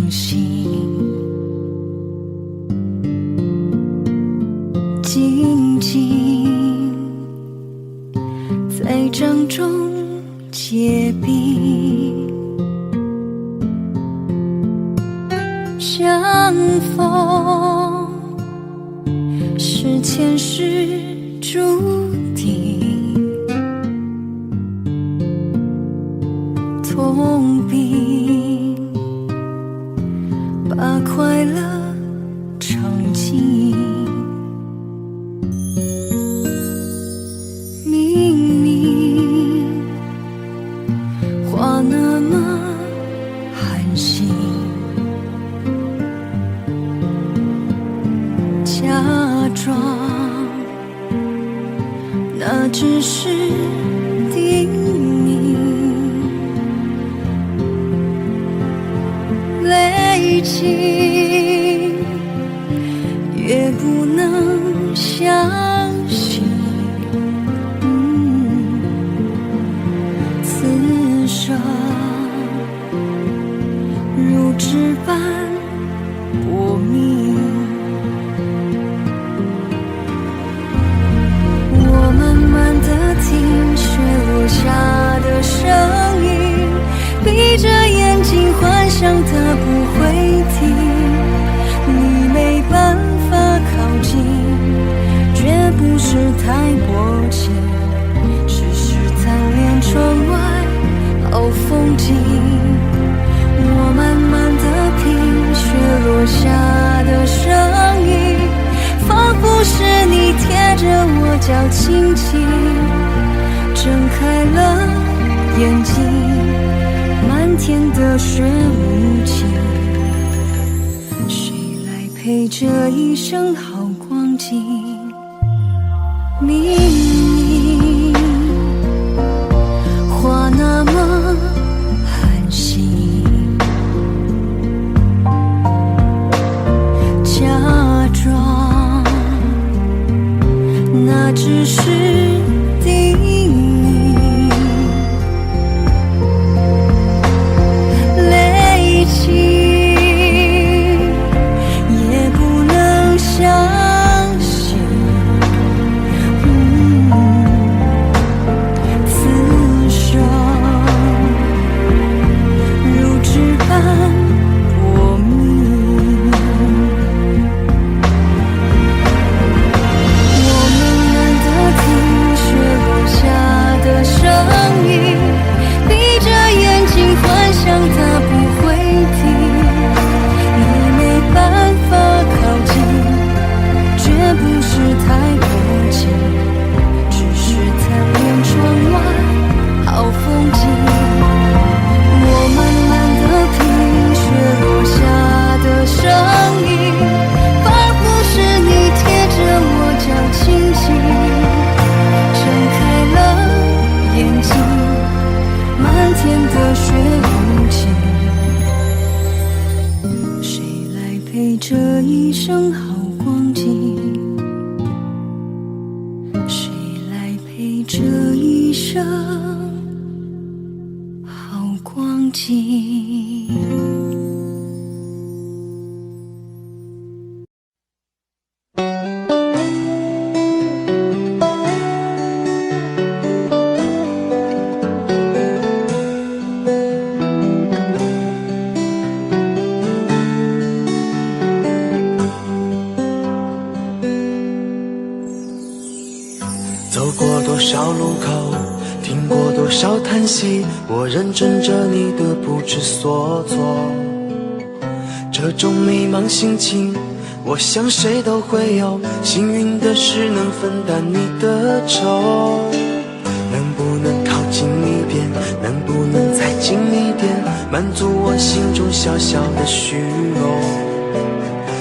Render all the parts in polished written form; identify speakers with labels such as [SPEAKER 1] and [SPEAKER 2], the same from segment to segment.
[SPEAKER 1] 心，静静在掌中结冰，相逢是前世注定，痛并把快乐尝尽。明明话那么寒心，假装那只是叮咛，累积越不能相信，此生如纸般薄命。我慢慢地听雪落下的声音，闭着眼睛幻想它不会停，你没办法靠近，绝不是太薄情，只是贪恋窗外好风景。我慢慢地听雪落下的声音，仿佛是你贴着我脚轻轻睁开了眼睛，漫天的雪无情，谁来陪这一生好光景？明明话那么寒心，假装那只是叮咛，累积也不能相信，此生如纸般薄命。我慢慢地听雪落下的声音，闭着眼睛幻想它不会停，你没办法靠近，绝不是太薄情，只是贪恋窗外好风景。我慢慢地听雪落下的声音，仿佛是你贴着我脚轻轻睁开了眼睛，漫天的雪无情，谁来陪这一生好光景？谁来陪这一生好光景？
[SPEAKER 2] 走过多少路口，听过多少叹息，我认真着你的不知所措。这种迷茫心情，我想谁都会有，幸运的是能分担你的愁。能不能靠近一点，能不能再近一点，满足我心中小小的虚荣。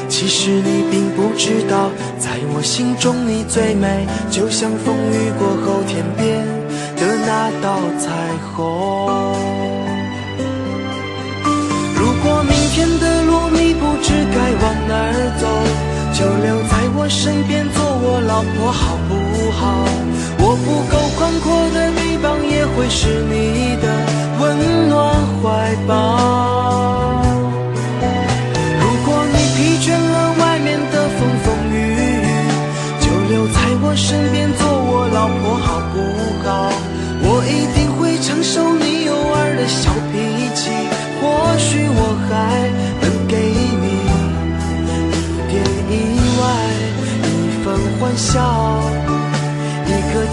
[SPEAKER 2] 其实你并不知道，在我心中你最美，就像风雨过后天边的那道彩虹。如果明天的路你不知该往哪儿走，就留在我身边做我老婆好不好？我不够宽阔的地方也会是你的温暖怀抱。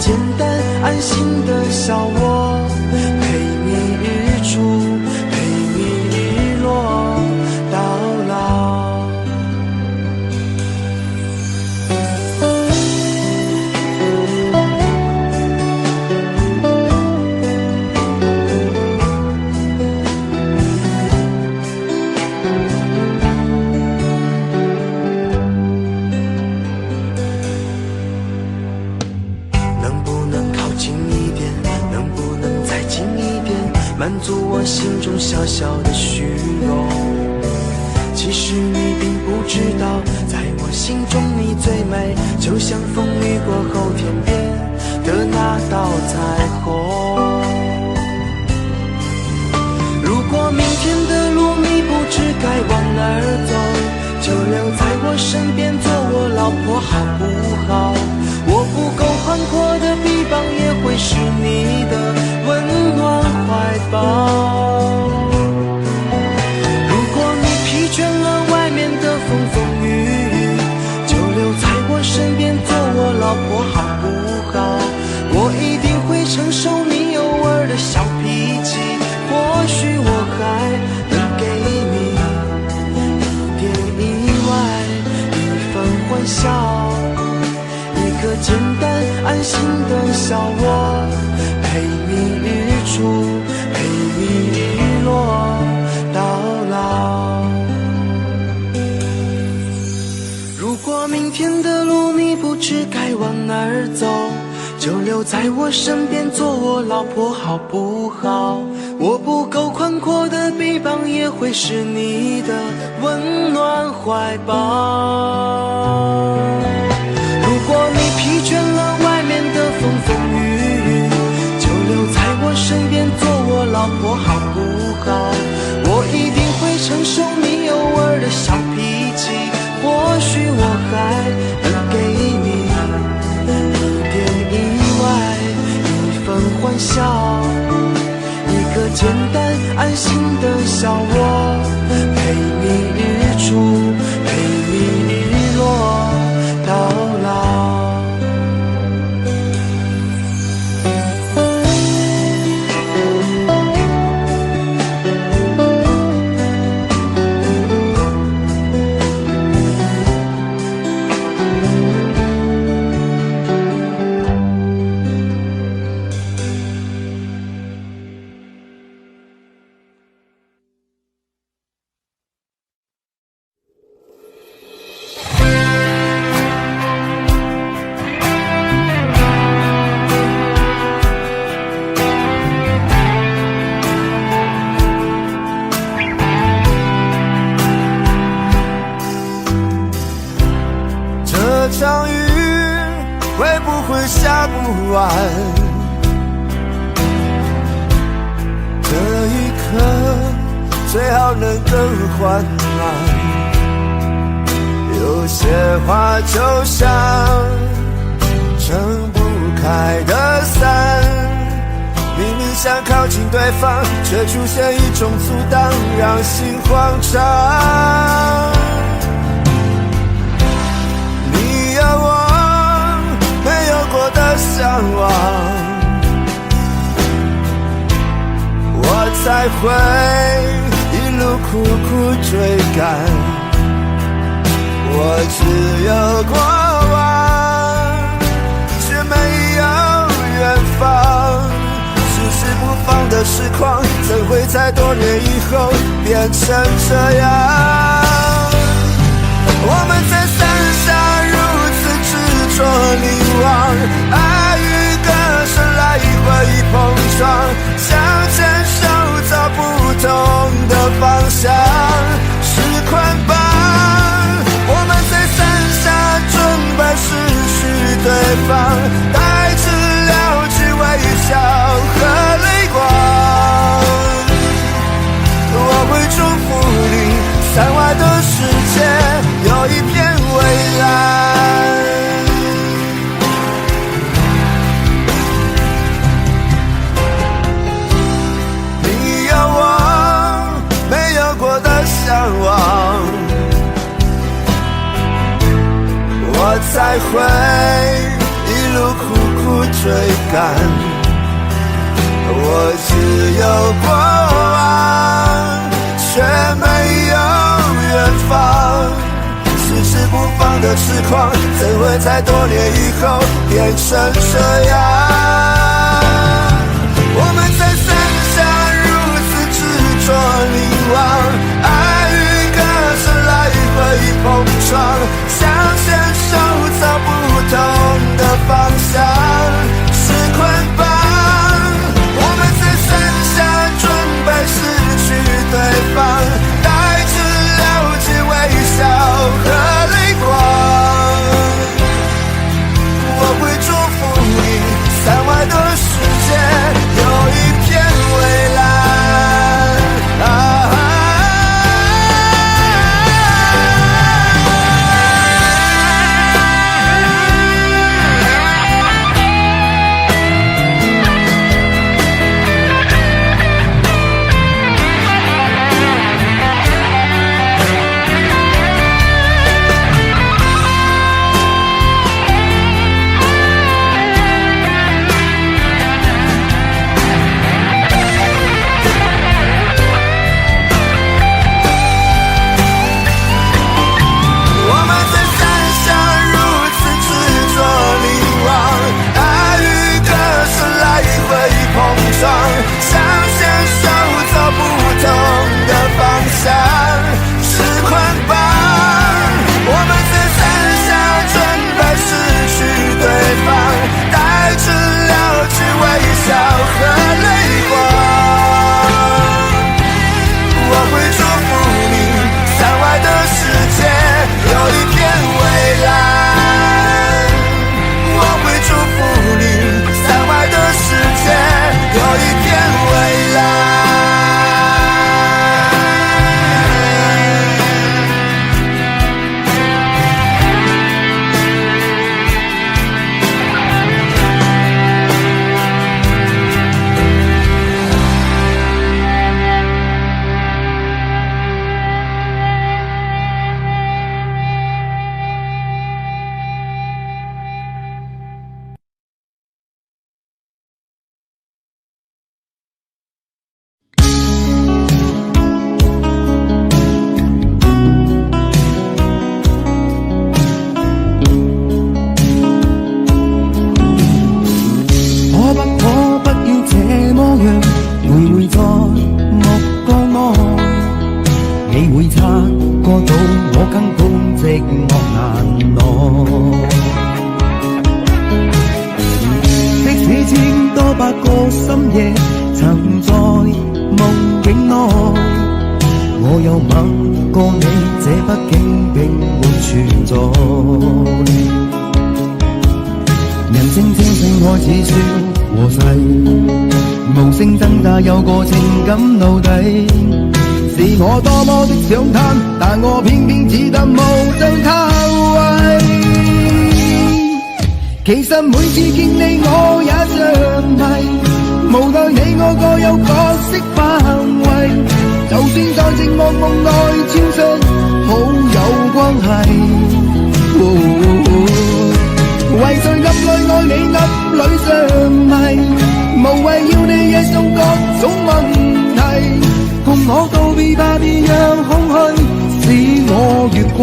[SPEAKER 2] 简单安心的小窝，陪你日出，陪你日落到老。满足我心中小小的虚荣。其实你并不知道，在我心中你最美，就像风雨过后天边的那道彩虹。如果明天的路你不知该往哪儿走，就留在我身边做我老婆好不好？我不够宽阔的臂膀也会是你的温暖怀抱。如果你疲倦了外面的风风雨雨，就留在我身边做我老婆好不好？我一定会承受你偶尔的小脾气，或许我还能给你一点意外，一份欢笑，一个简单安心的小窝，陪你日出，陪你日落到老。如果明天的路你不知该往哪儿走，就留在我身边做我老婆好不好？我不够宽阔的臂膀也会是你的温暖怀抱。如果你疲倦了外面的风风雨雨，就留在我身边做我老婆好不好？我一定会承受你偶尔的小脾气，或许我还能给你一点意外，一份欢笑，一个简单安心的小窝，陪你日出，陪你日落到老。
[SPEAKER 3] 这场雨会不会下不完？这一刻最好能更缓慢。有些话就像撑不开的伞，明明想靠近对方，却出现一种阻挡，让心慌张。你有我没有过的向往，我才会一路苦苦追赶。我只有过往，却没有远方。迟迟不放的时光，怎会在多年以后变成这样？我们在伞下如此执着凝望，爱与歌声来回碰撞，想牵手走不同的方向，是捆绑。我们在伞下准备失去对方，带着了解微笑和泪光。我会祝福你，伞外的世界有一片蔚蓝。你有我没有过的向往，我才会一路苦苦复追赶。我只有过往，却没有远方。迟迟不放的痴狂，怎会在多年以后变成这样？我们在伞下如此执着凝望，爱与歌声来回碰撞，想牵手找不同的方向，是捆绑。我们在伞下准备失去对方，带着了解微笑和泪光。我会祝福你，伞外的世界有一片蔚蓝。想牵手走不同的方向，是捆绑。我们在伞下准备失去对方，带着了解微笑和泪光。我会祝福你，伞外的世界有一片蔚蓝。我会祝福你，伞外的世界有一片蔚蓝。
[SPEAKER 4] 有個情感奴隸，是我多麼的想貪，但我偏偏只得無盡偷慰。其實每次見你我也像迷，無奈你我各有角色範圍，就算在寂寞夢內超出好有關係。為誰暗裏愛你暗裏相迷，無謂要你惹上各種問題，共我告別吧，別讓空虛使我越軌。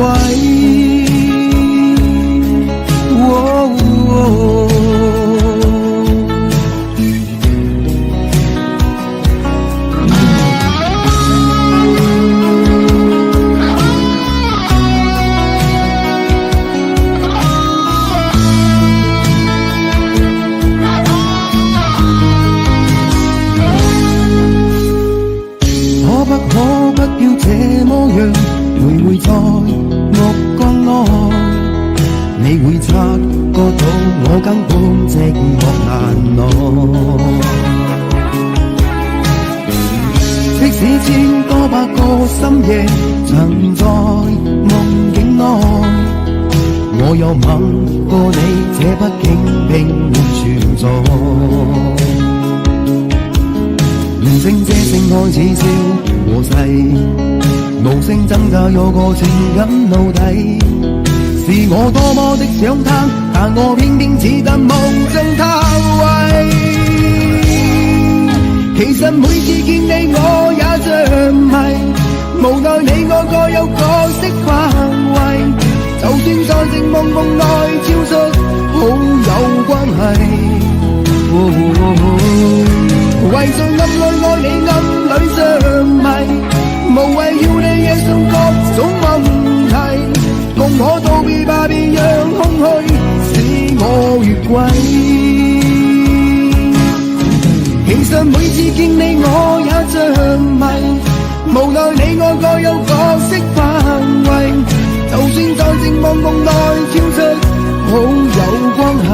[SPEAKER 4] 會在目光內，你會察覺到我根本寂寞難耐。即使千多百個深夜曾在夢境內，我有吻過你，這畢竟並沒存在。人生這性愛似笑和逝，無聲掙扎有個情感奴隸，是我多麼的想貪，但我偏偏只得無盡貪。其實每次見你我也着迷，無奈你我各有各色範圍，就算在靜夢夢內超出好友關係。為在暗裏愛你暗裏着迷，無謂要你惹上各種問題，共我道別吧，別讓空虛使我越軌。其實每次見你我也着迷，無奈你我各有各色範圍，就算在靜夢夢內超出好友關係。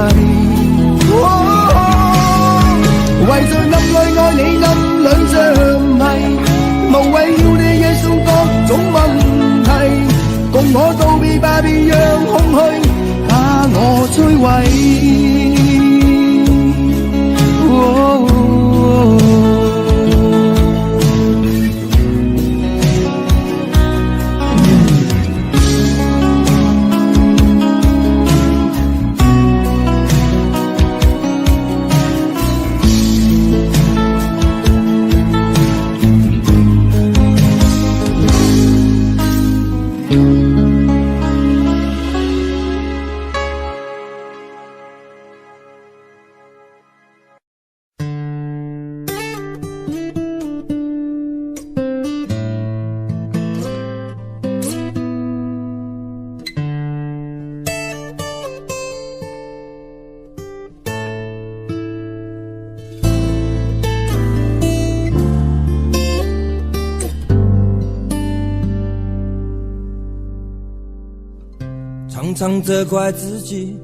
[SPEAKER 4] 為在暗裏愛你暗裏着迷，無謂要你惹上各種問題，共我道別吧，別讓空虛把我摧毀。
[SPEAKER 5] 常常责怪自己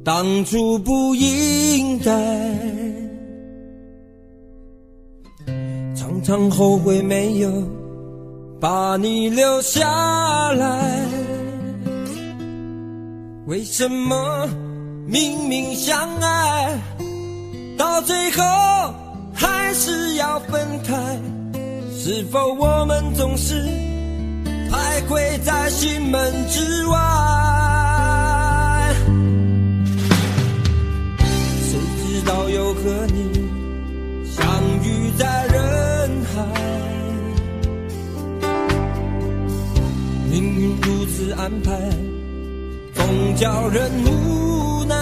[SPEAKER 5] 当初不应该，常常后悔没有把你留下来。为什么明明相爱，到最后还是要分开？是否我们总是徘徊在心门之外？谁知道又和你相遇在人海，命运如此安排，总叫人无奈。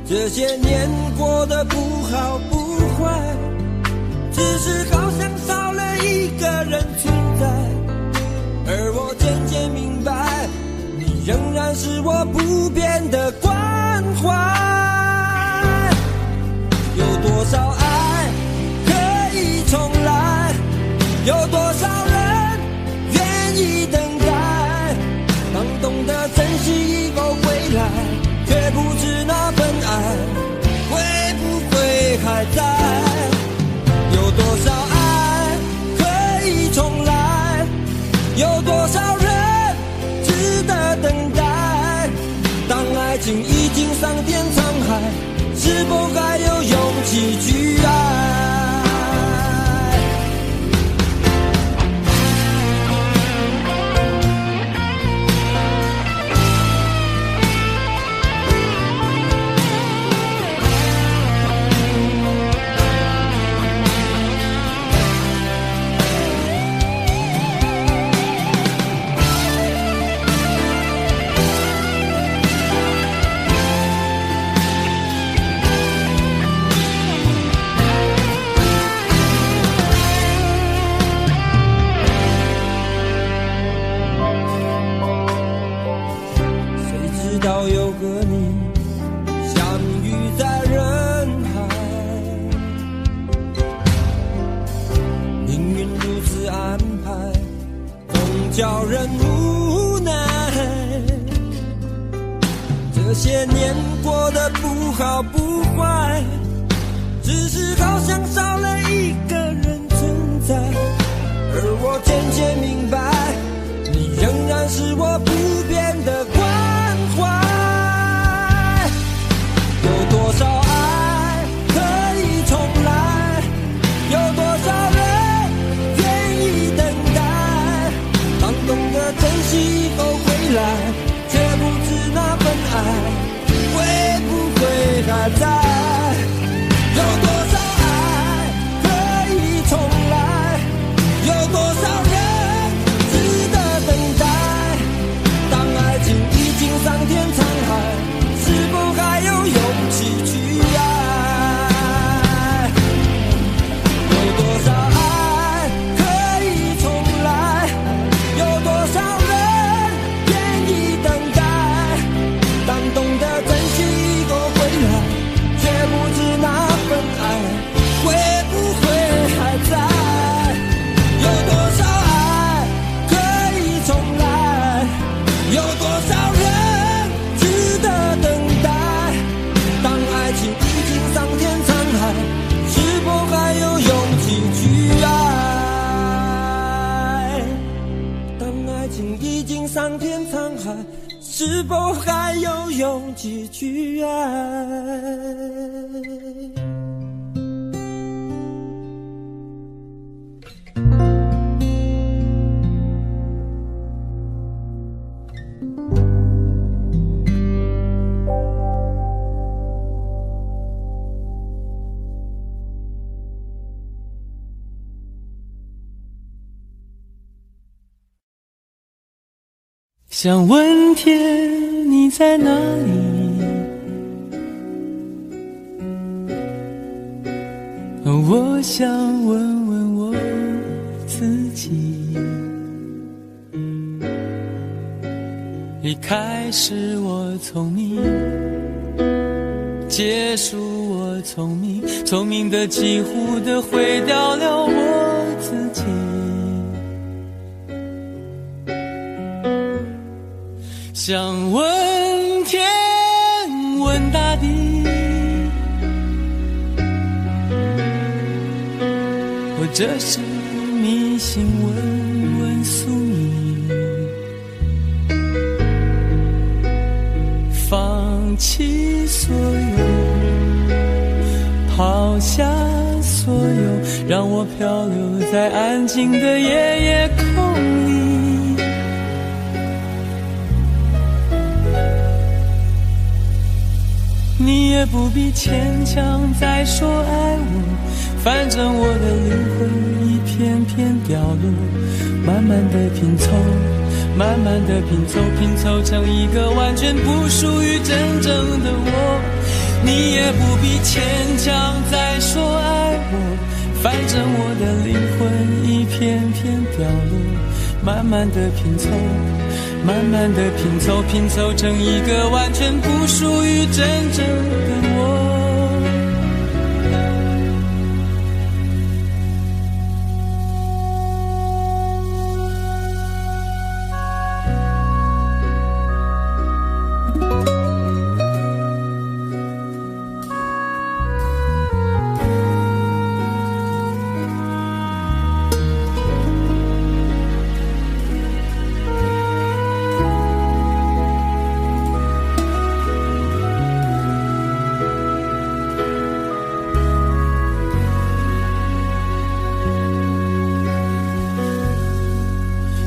[SPEAKER 5] 这些年过得不好不坏，只是好像少了一个人存在，而我渐渐明白，你仍然是我不变的关怀。有多少爱可以重来，有多少人愿意等待，当懂得珍惜以后回来，却不知那份爱会不会还在。有多少爱可以重来，有多少人值得等待，当爱情已经桑田沧海，是否还有勇气去爱？叫人无奈，这些年过得不好不坏，只是好像少了一个人存在，而我渐渐明白，你仍然是我不变的关怀。有多少爱可以重来，有多少人愿意等待，当懂得珍惜以后回来，却不知那份爱会不会还在。有多桑田沧海，是否还有勇气去爱？
[SPEAKER 6] 想问天你在哪里，我想问问我自己，离开时我聪明，结束我聪明，聪明的几乎的毁掉了我自己。想问天问大地，或者是迷信问问宿命，放弃所有，抛下所有，让我漂流在安静的夜夜空里。你也不必牵强再说爱我，反正我的灵魂一片片掉落，慢慢的拼凑，慢慢的拼凑，拼凑成一个完全不属于真正的我。你也不必牵强再说爱我，反正我的灵魂一片片掉落，慢慢的拼凑，慢慢的拼凑，拼凑成一个完全不属于真正的我。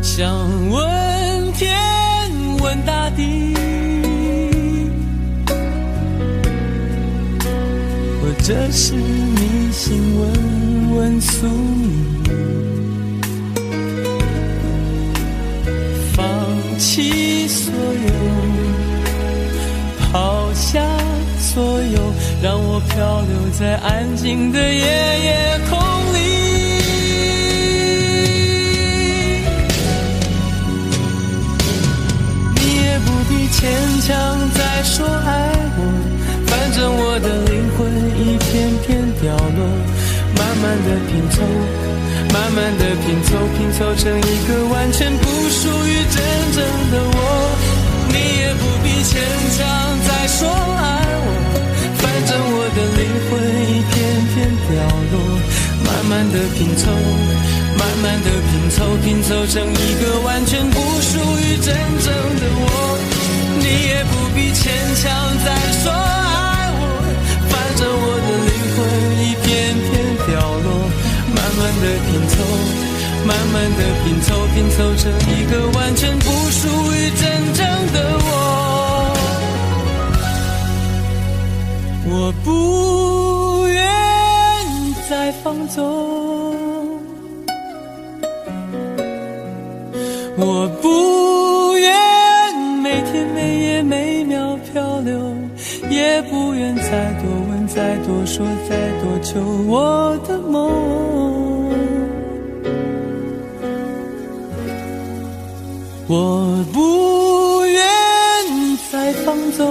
[SPEAKER 6] 想问天问大地，或者是迷信问问宿命，放弃所有，抛下所有，让我漂流在安静的夜夜空里。牵强再说爱我，反正我的灵魂一片片掉落，慢慢的拼凑，慢慢的拼凑，拼凑成一个完全不属于真正的我。你也不必牵强再说爱我，反正我的灵魂一片片掉落，慢慢的拼凑，慢慢的拼凑，拼凑成一个完全不属于真正的我。你也不必牵强再说爱我，反正我的灵魂一片片掉落，慢慢的拼凑，慢慢的拼凑，拼凑成一个完全不属于真正的我。我不愿再放纵，我不愿每天每夜每秒漂流，也不愿再多问再多说再多求我的梦。我不愿再放纵，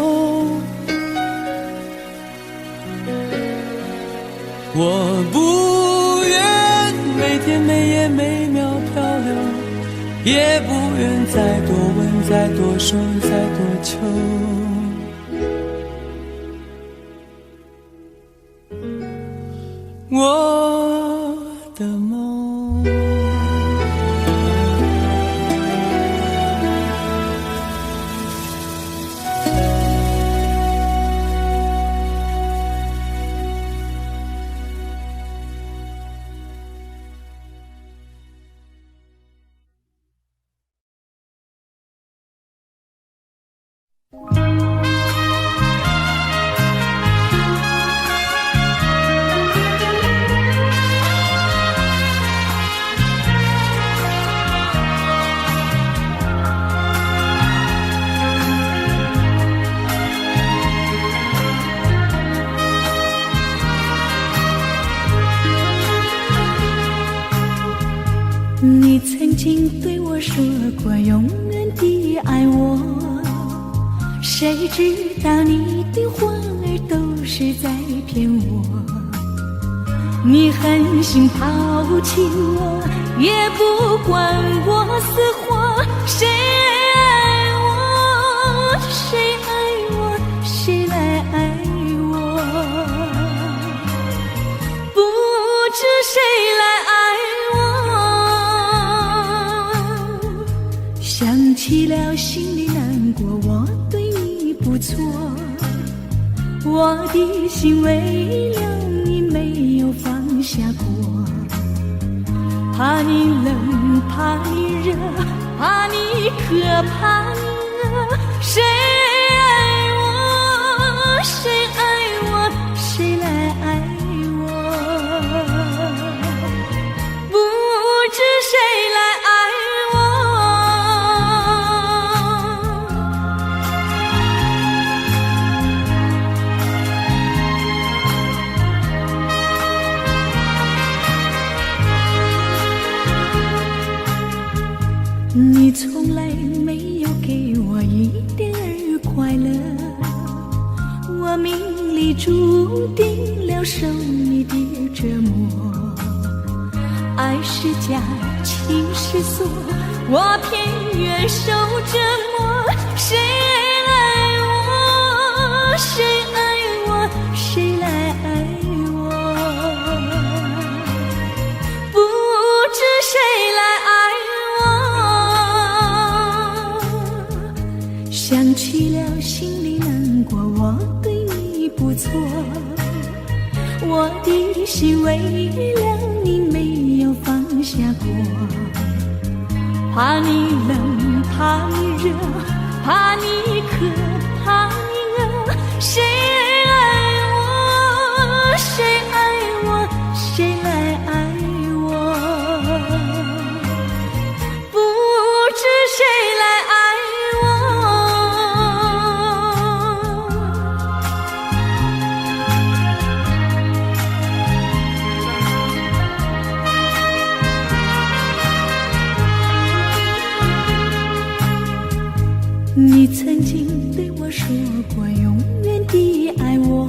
[SPEAKER 6] 我不愿每天每夜每秒漂流，也不愿再多问再多说再多求我的梦。
[SPEAKER 1] 你曾经对我说过永远的爱我，谁知道你的话儿都是在骗我。你狠心抛弃我，也不管我死活。谁爱我，谁爱我，谁来爱我？不知谁来爱我。想起了心里难过，我对你不错，我的心为了你没有放下过。怕你冷，怕你热，怕你渴，怕你饿。谁爱我，谁爱我，谁来爱我？不知谁来爱你从来没有给我一点儿快乐，我命里注定了受你的折磨。爱是假，情是锁，我偏愿受折磨。谁爱我，谁爱我，谁来爱我？不知谁来爱我。想起了心里难过，我对你不错，我的心为了你没有放下过。怕你冷，怕你热，怕你渴，怕你饿。谁爱我，谁爱我，谁来爱我？不知谁来爱你曾经对我说过永远的爱我，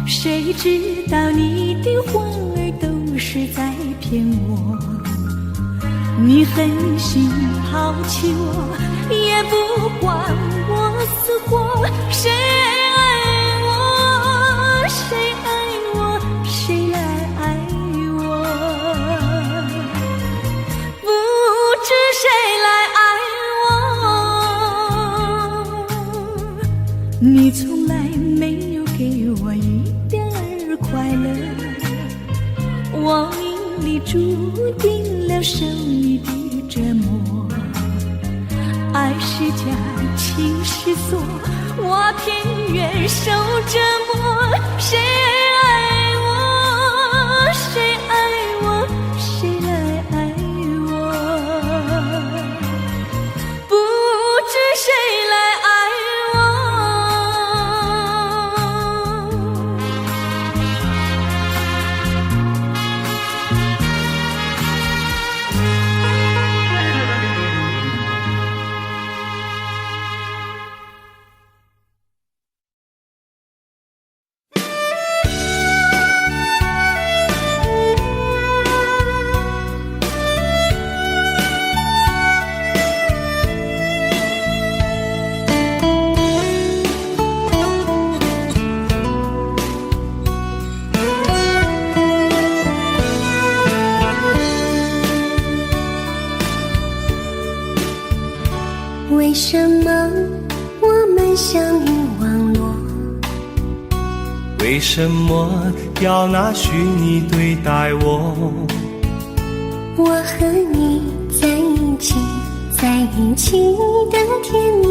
[SPEAKER 1] 谁知道你的话儿都是在骗我。你狠心抛弃我，也不管我死活。谁爱我，谁爱我，谁来爱我？不知谁来爱我。你从来没有给我一点儿快乐，我命里注定了受你的折磨。爱是假，情是锁，我偏愿受折磨。谁爱我，谁爱我，谁来爱我？不知谁来爱
[SPEAKER 7] 为什么我们相遇网络？
[SPEAKER 8] 为什么要拿虚拟对待我？
[SPEAKER 7] 我和你在一起，在一起的甜蜜，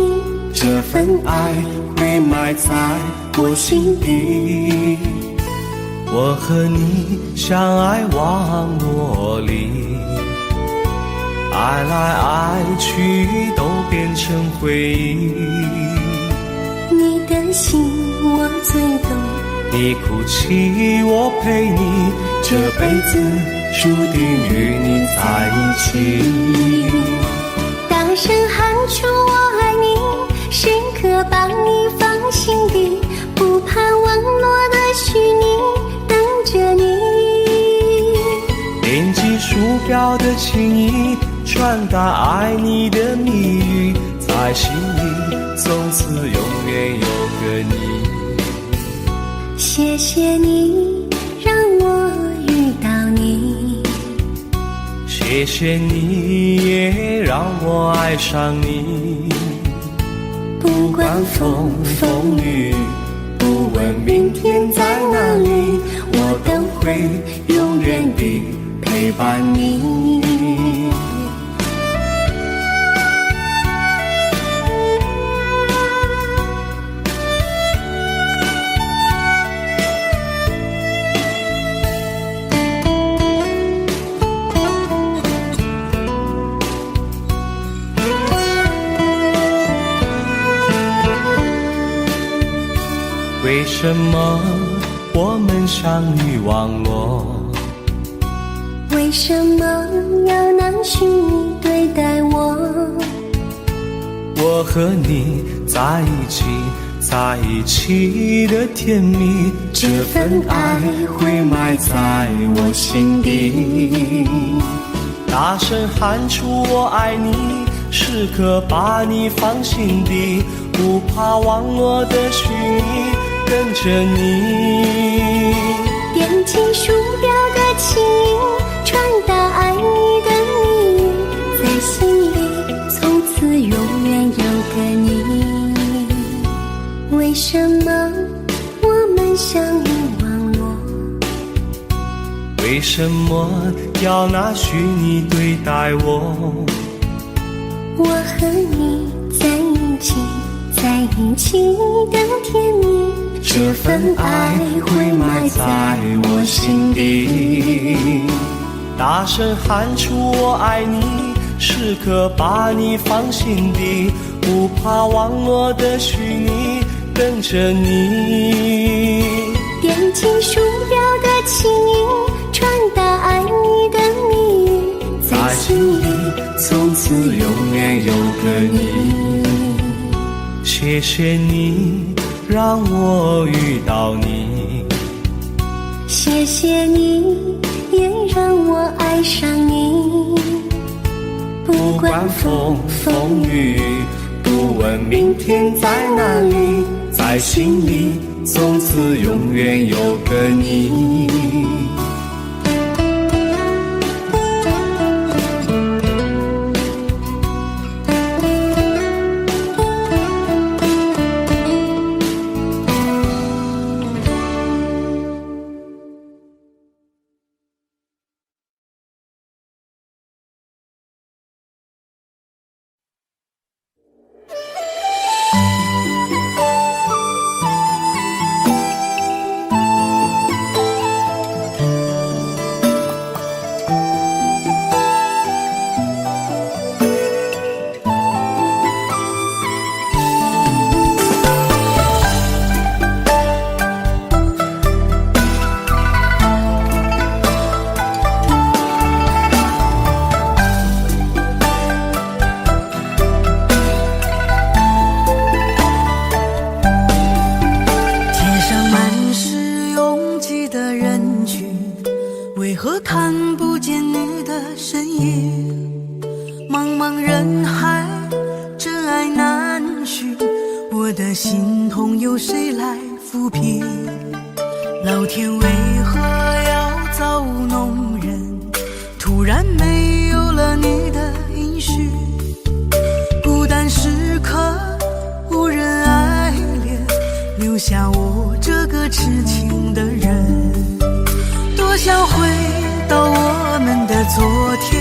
[SPEAKER 8] 这份爱会埋在我心底。我和你相爱网络里，爱来爱去都变成回忆。
[SPEAKER 7] 你的心我最懂，
[SPEAKER 8] 你哭泣我陪你，这辈子注定与你在一起。
[SPEAKER 7] 大声喊出我爱你，时刻把你放心底，不怕网络的虚拟，等着你。
[SPEAKER 8] 点击鼠标的情意，传达爱你的密语，在心里从此永远有个你。
[SPEAKER 7] 谢谢你让我遇到你，
[SPEAKER 8] 谢谢你也让我爱上你。不管风风雨，不问明天在哪里，我都会永远地陪伴你。为什么我们相遇网络？
[SPEAKER 7] 为什么要拿虚拟对待我？
[SPEAKER 8] 我和你在一起，在一起的甜蜜，这份爱会埋在我心底。大声喊出我爱你，时刻把你放心底，不怕网络的虚拟，跟着你。
[SPEAKER 7] 点击鼠标的情音，传达爱你的密语，在心里从此永远有个你。为什么我们相遇网络？
[SPEAKER 8] 为什么要拿虚拟对待我？
[SPEAKER 7] 我和你在一起，在一起的甜蜜，
[SPEAKER 8] 这份爱会埋在我心底。大声喊出我爱你，时刻把你放心底，不怕网络的虚拟，跟着你。
[SPEAKER 7] 点击鼠标的情音，传达爱你的密语，在心里
[SPEAKER 8] 从此永远有个你。谢谢你让我遇到你，
[SPEAKER 7] 谢谢你也让我爱上你。
[SPEAKER 8] 不管风风雨，不问明天在哪里，在心里从此永远有个你。
[SPEAKER 1] 为何看不见你的身影？茫茫人海，真爱难寻，我的心痛由谁来抚平？老天为何要造物弄人？突然没有了你的音讯，孤单时刻无人爱怜，留下我这个痴情的人。多想回到我们的昨天，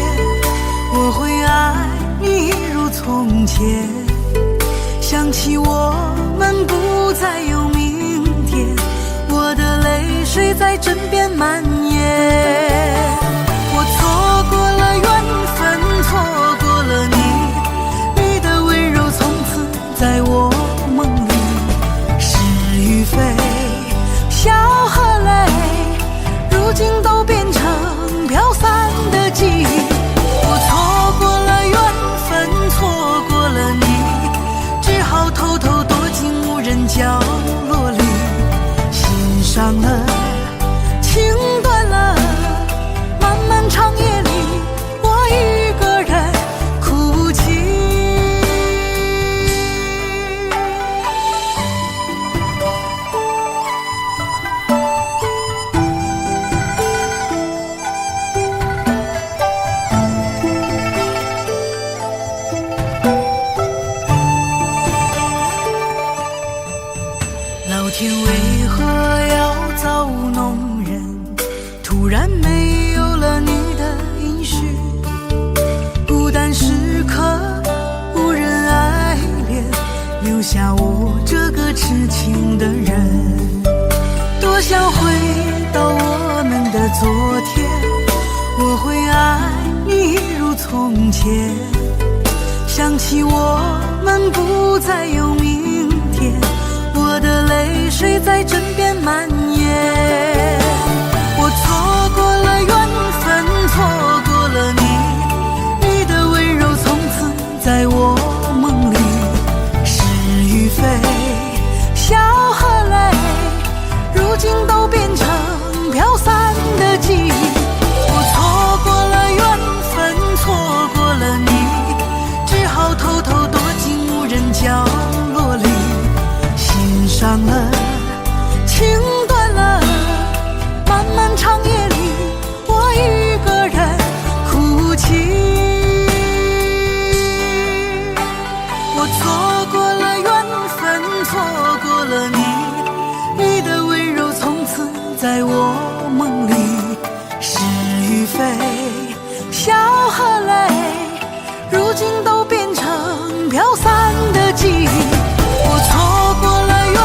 [SPEAKER 1] 我会爱你如从前。想起我们不再有明天，我的泪水在枕边蔓延。我错过了缘分，错过了你，你的温柔从此在我梦里。是与非，笑和泪，如今都变成飘散从前，想起我们不再有明天，我的泪水在枕边蔓延。我错过了缘分，错过了你，你的温柔从此在我梦里。是与非，笑和泪，如今都变成飘散的记忆。我错过了缘分，错过了你，只好偷偷躲进无人角落里。心伤了，情断了，漫漫长夜里，我一个人哭泣。我错过了缘分，错过了你，你的温柔从此在我梦里。是与非，笑和泪，如今都变成飘散的记忆。我错过了缘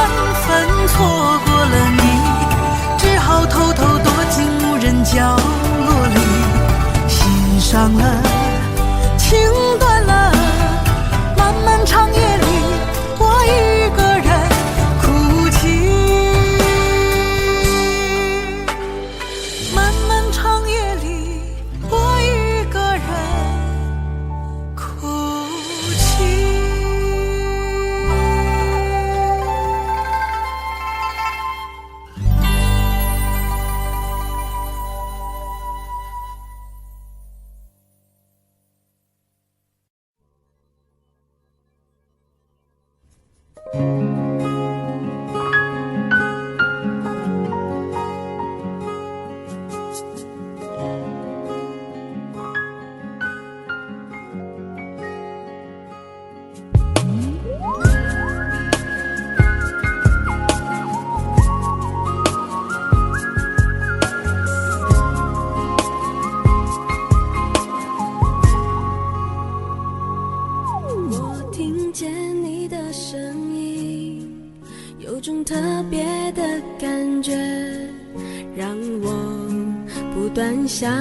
[SPEAKER 1] 分，错过了你，只好偷偷躲进无人角落里。心伤了，情断了，漫漫长夜里，我一个人哭泣。漫漫长夜里，我一个人哭泣。我听见你的声音，有种特别的感觉，让我不断想，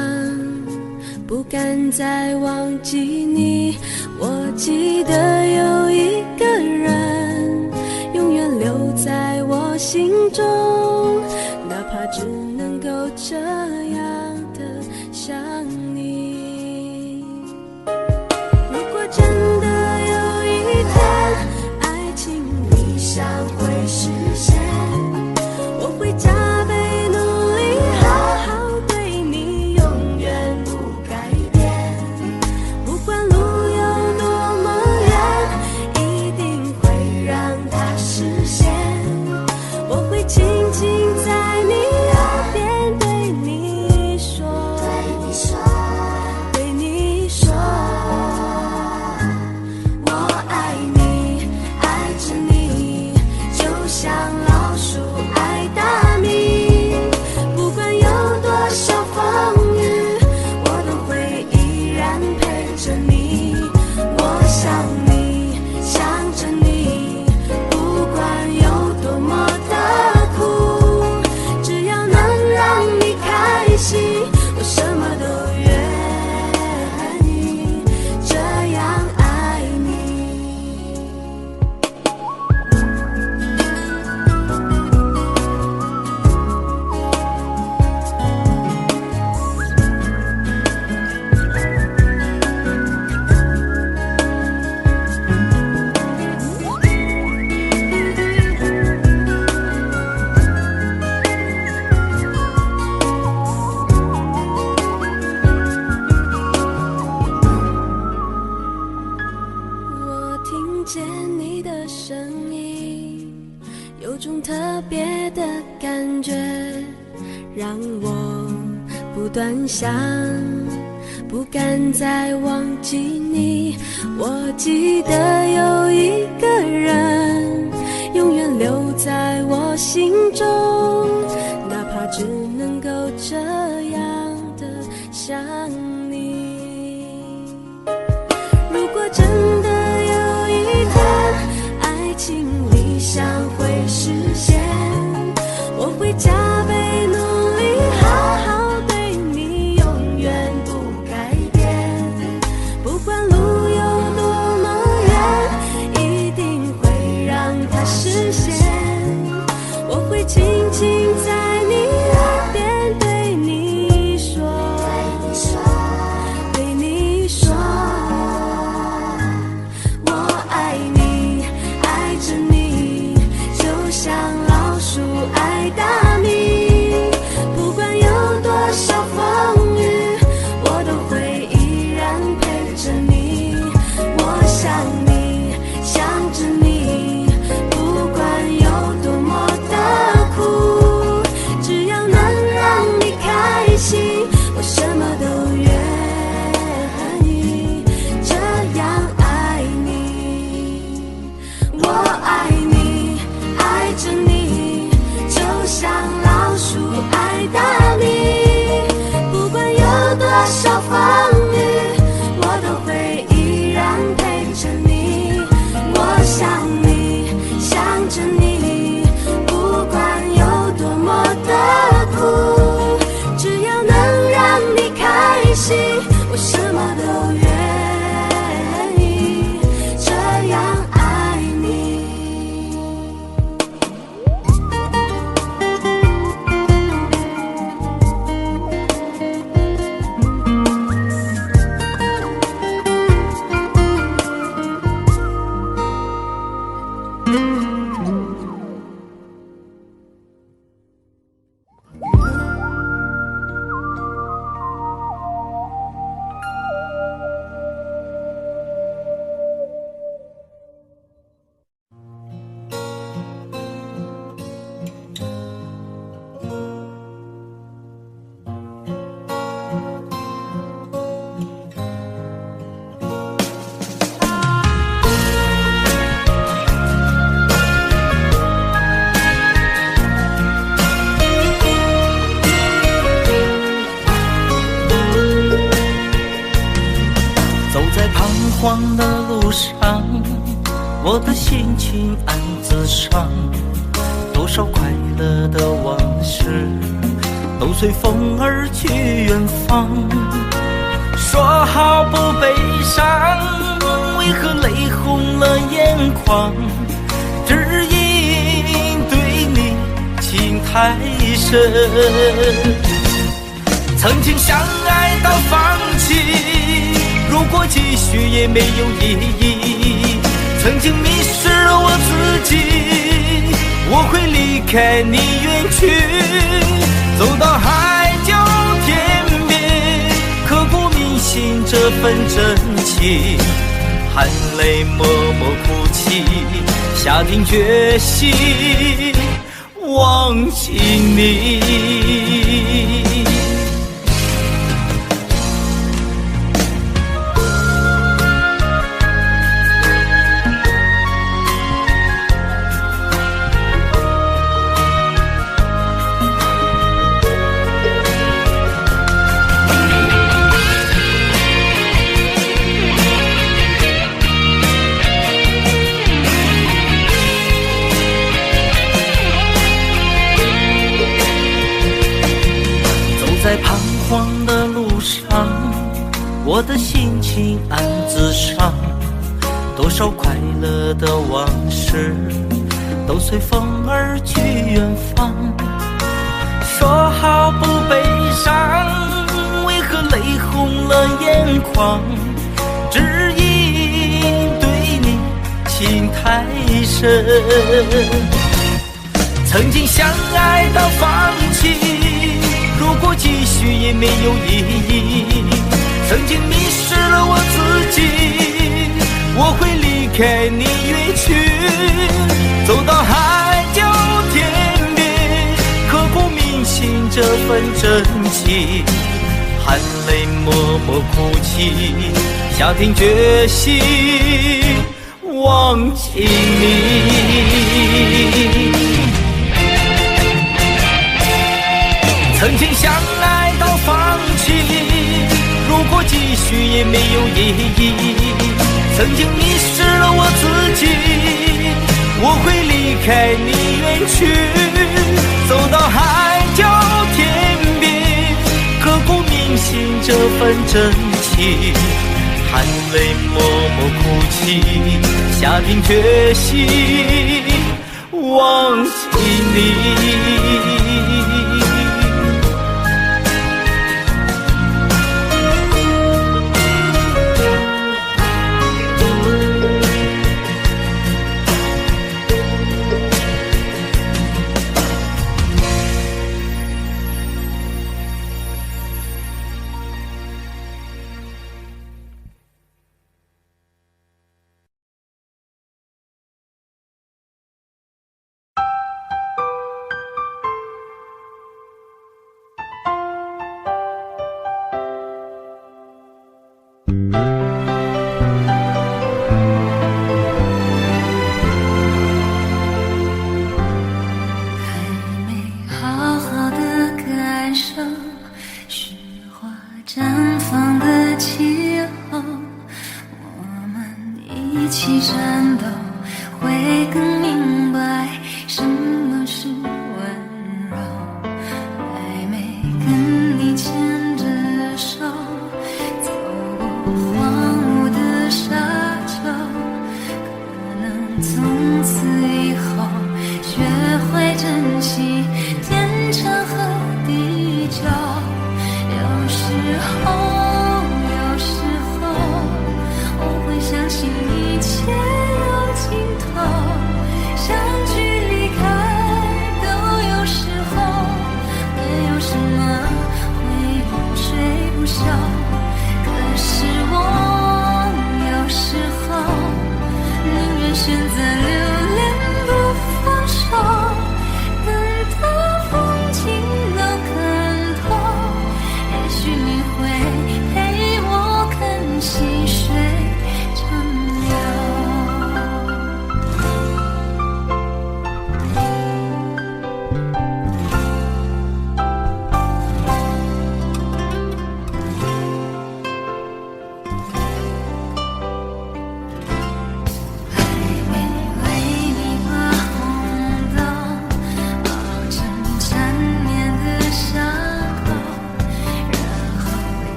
[SPEAKER 1] 不敢再忘记你。我记得有一个人，永远留在我心中，哪怕只能够这样的想你。如果真的有一天，爱情理想会实现，我会加倍努力，好好对你，永远不改变。不管路有多么远，一定会让它实现。我会轻轻在你耳边对你说，对你说，我爱你，爱着你，就像老鼠爱大米。不管有多少风雨，我都会依然陪着你。我想你，想着你，不管有多么的苦，只要能让你开心，我什么都愿意，这样爱你。我听见你的声音，有种特别的感觉，让我不断想，不敢再忘记你。我记得有一个人，永远留在我心中，哪怕只能够这样的想你。如果真的有一天，爱情理想会实现，我会加倍努力，好好对你，永远不改变。
[SPEAKER 8] 徨的路上，我的心情暗自伤，多少快乐的往事都随风而去远方。说好不悲伤，为何泪红了眼眶？只因对你情太深。曾经相爱到放弃，如果继续也没有意义。曾经迷失了我自己，我会离开你远去，走到海角天边，刻骨铭心这份真情，含泪默默哭泣，下定决心忘记你。在彷徨的路上，我的心情暗自伤，多少快乐的往事都随风而去远方。说好不悲伤，为何泪红了眼眶？只因对你情太深。曾经相爱到放弃，如果继续也没有意义。曾经迷失了我自己，我会离开你远去，走到海角天边，刻骨铭心这份真情，含泪默默哭泣，下定决心忘记你。曾经相爱到放弃，如果继续也没有意义。曾经迷失了我自己，我会离开你远去，走到海角天边，刻骨铭心这份真情，含泪默默哭泣，下定决心忘记你。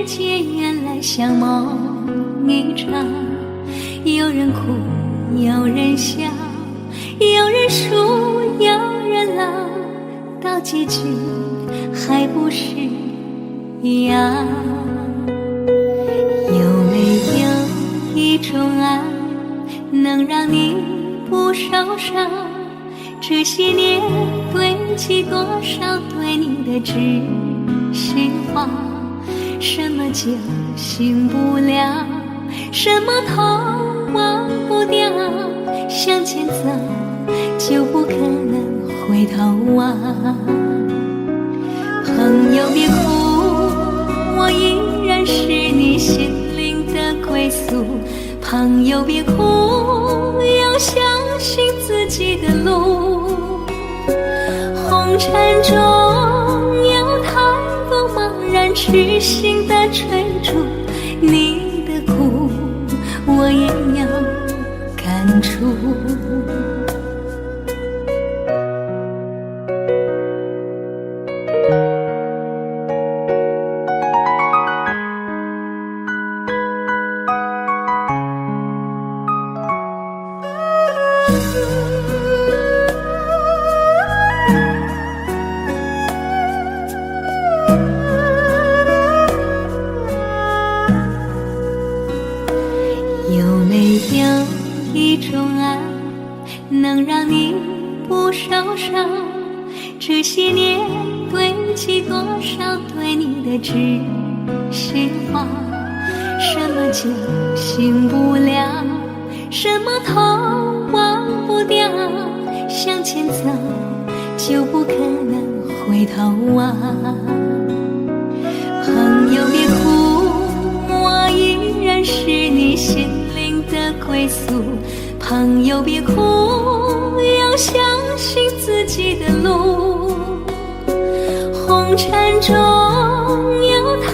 [SPEAKER 1] 界原来像梦一场，有人哭，有人笑，有人输，有人老，到结局还不是一样。有没有一种爱，能让你不受伤？这些年堆积多少对你的知识话？什么就醒不了，什么痛忘不掉，向前走就不可能回头望。朋友别哭，我依然是你心灵的归宿。朋友别哭，要相信自己的路。红尘中有太多茫然痴心的追逐，你的苦我也有感触。有没有一种爱，能让你不受伤？这些年堆积多少对你的知识话？什么就醒不了，什么痛忘不掉，向前走就不可能回头望。朋友别哭，我依然是你心灵的归宿。朋友别哭，要相信自己的路。红尘中有太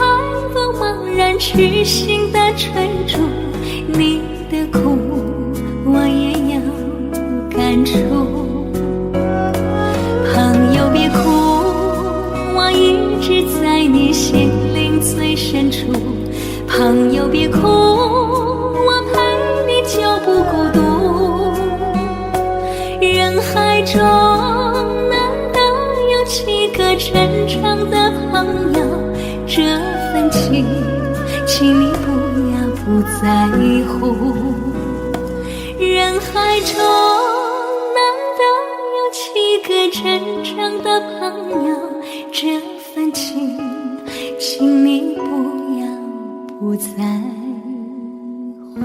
[SPEAKER 1] 多茫然痴心的追逐，你的苦我也有感触。朋友别哭，我一直在你心灵最深处。朋友别哭，我陪你就不孤独。人海中难得有几个真正的朋友，这份情请你不要不在乎。人海中难得有几个真正的朋友，这份情请你不要不在乎。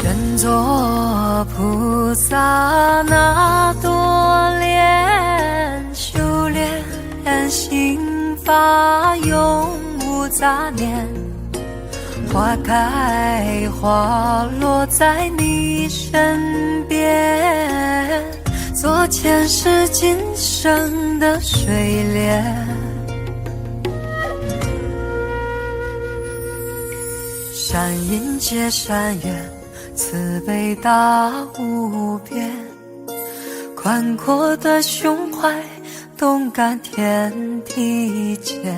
[SPEAKER 1] 愿做菩萨那多莲，修炼心法永无杂念。花开花落在你身边，做前世今生的水莲。善因结善缘，慈悲大无边，宽阔的胸怀，动感天地间。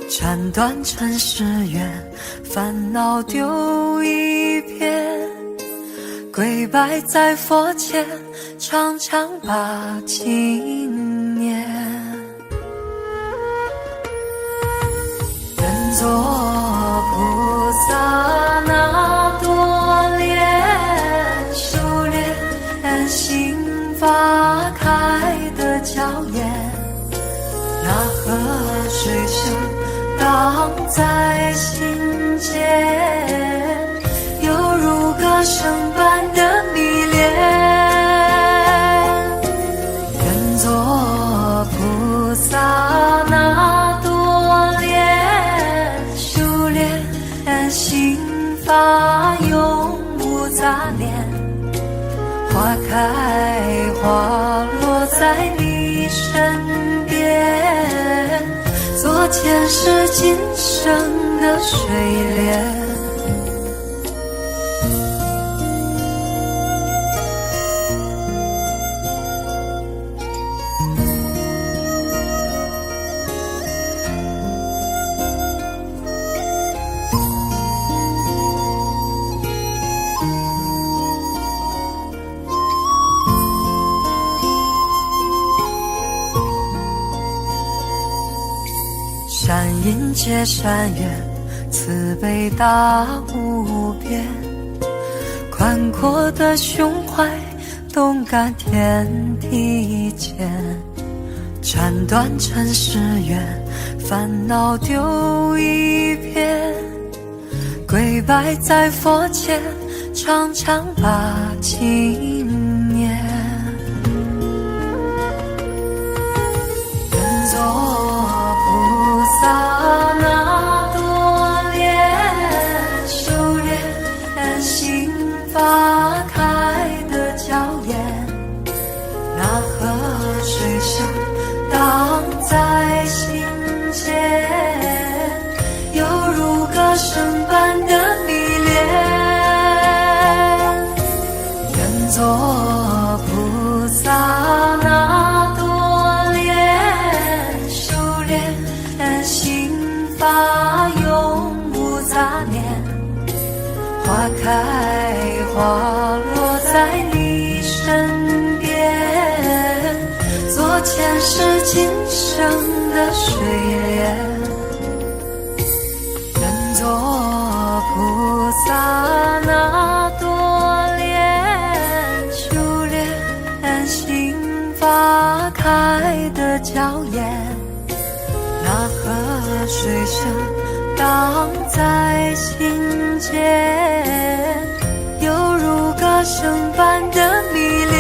[SPEAKER 1] 斩断尘世缘，烦恼丢一片，跪拜在佛前，常常把经念。愿做菩萨那多莲，修炼心法开的娇艳。那河水声荡在心间，犹如歌声般的迷恋。愿做菩萨那多莲，修炼心法永无杂念。花开花落在你身边，做前世今生的水莲。山阴接山远，慈悲大无边，宽阔的胸怀，动感天地间。斩断尘世缘，烦恼丢一片，跪拜在佛前，常常把情念。愿做萨那多莲，修炼心花开的娇艳，那河水声荡在心间，犹如歌声般的迷恋。愿做菩萨那多莲，修炼心法永不杂念，花开花落在你身边，做前世今生的水莲。愿做菩萨那多莲，修炼心法开的娇艳，那河水声荡在心间，犹如歌声般的迷恋。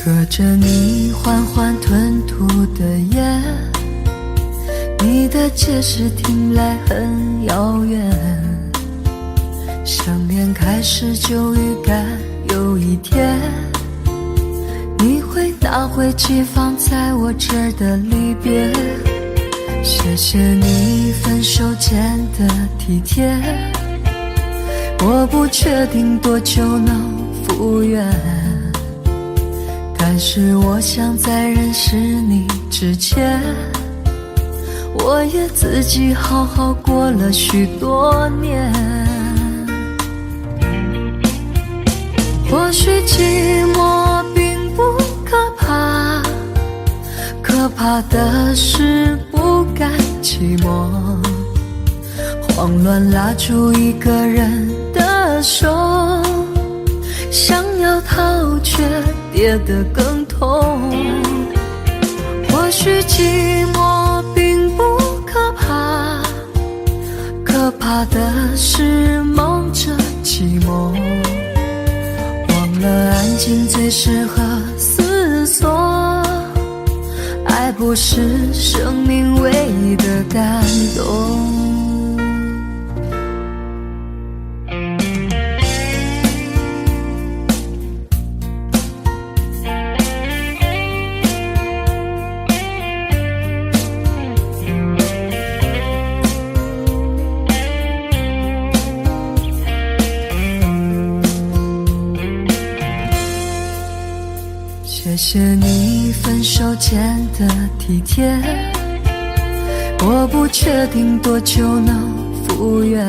[SPEAKER 1] 隔着你缓缓吞吐的烟，你的解释听来很遥远。生命开始就预感有一天，你会拿回寄放在我这儿的离别。谢谢你分手前的体贴，我不确定多久能复原，但是我想在认识你之前，我也自己好好过了许多年。或许寂寞并不可怕，可怕的是不甘寂寞，慌乱拉住一个人的手，想要逃却跌得更痛。或许寂寞并不可怕，可怕的是梦着寂寞，忘了安静最适合思索，爱不是生命唯一的感动。谢谢你你分手前的体贴，我不确定多久能复原，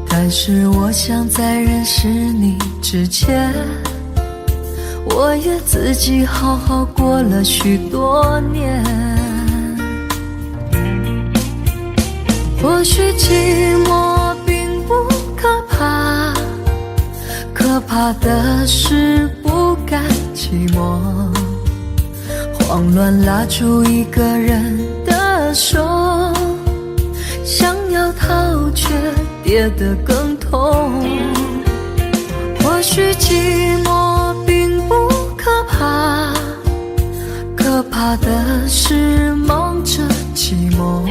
[SPEAKER 1] 但是我想在认识你之前，我也自己好好过了许多年。或许寂寞并不可怕，可怕的是不甘寂寞，慌乱拉住一个人的手，想要逃却跌得更痛。或许寂寞并不可怕，可怕的是忙着寂寞，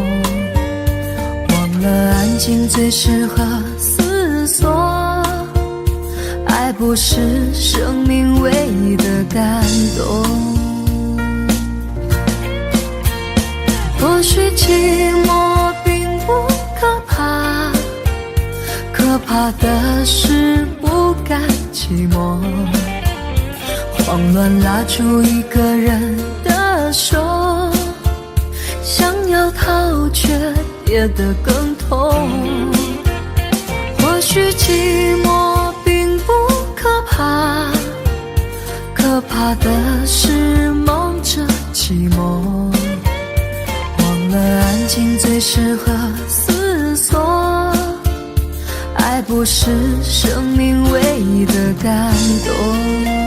[SPEAKER 1] 忘了安静最适合思索，爱不是生命唯一的感动。或许寂寞并不可怕，可怕的是不甘寂寞，慌乱拉住一个人的手，想要逃却跌得更痛。或许寂寞并不可怕，可怕的是忙着寂寞，忘了安静最适合思索，爱不是生命唯一的感动。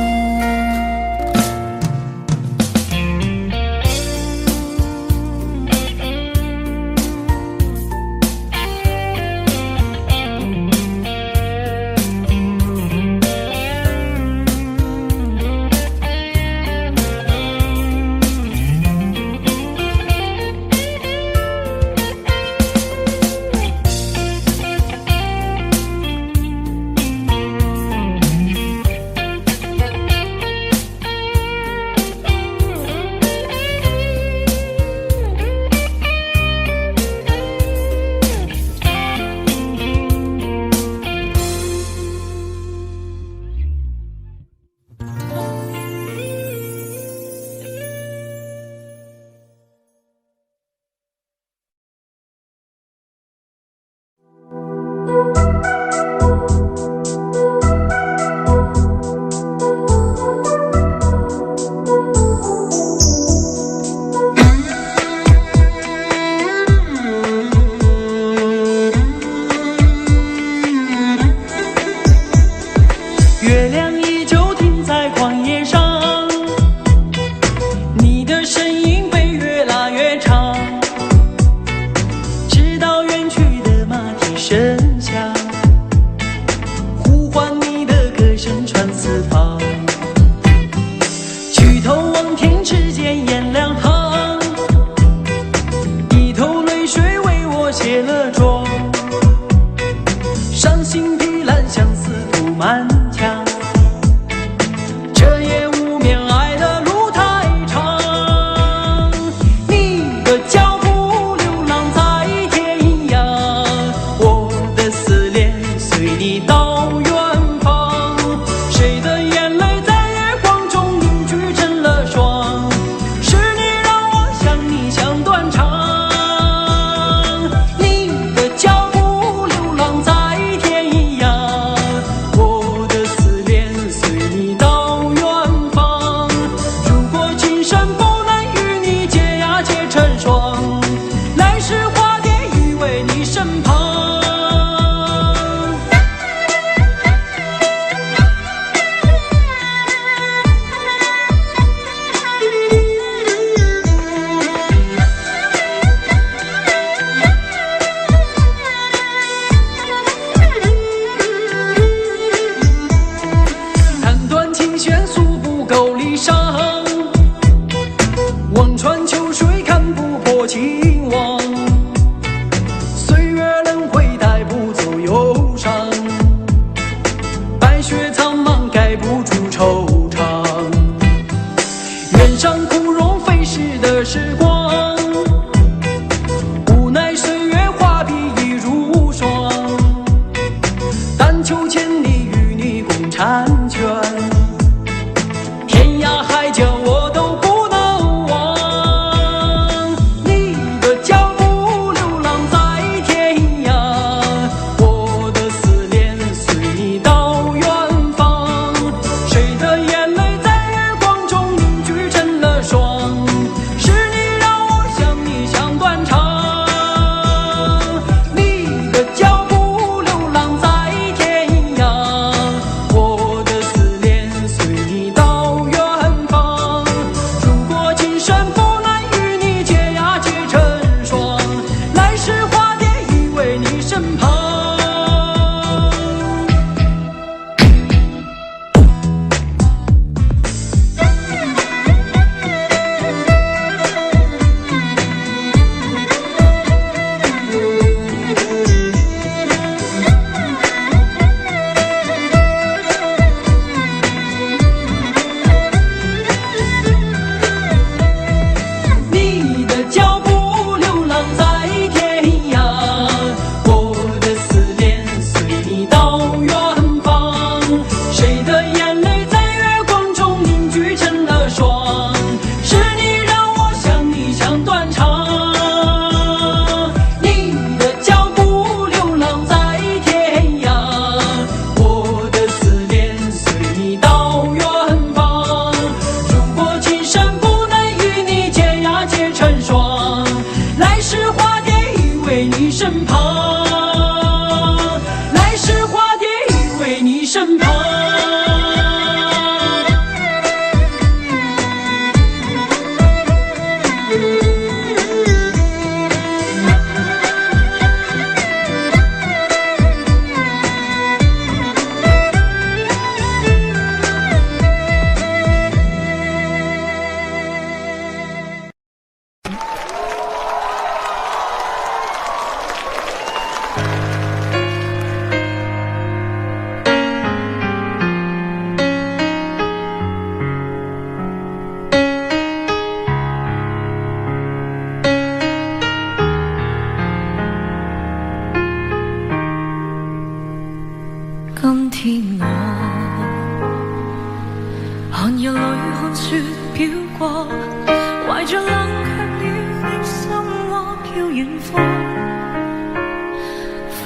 [SPEAKER 1] 看雪飘过，怀着冷却了的心窝飘远方，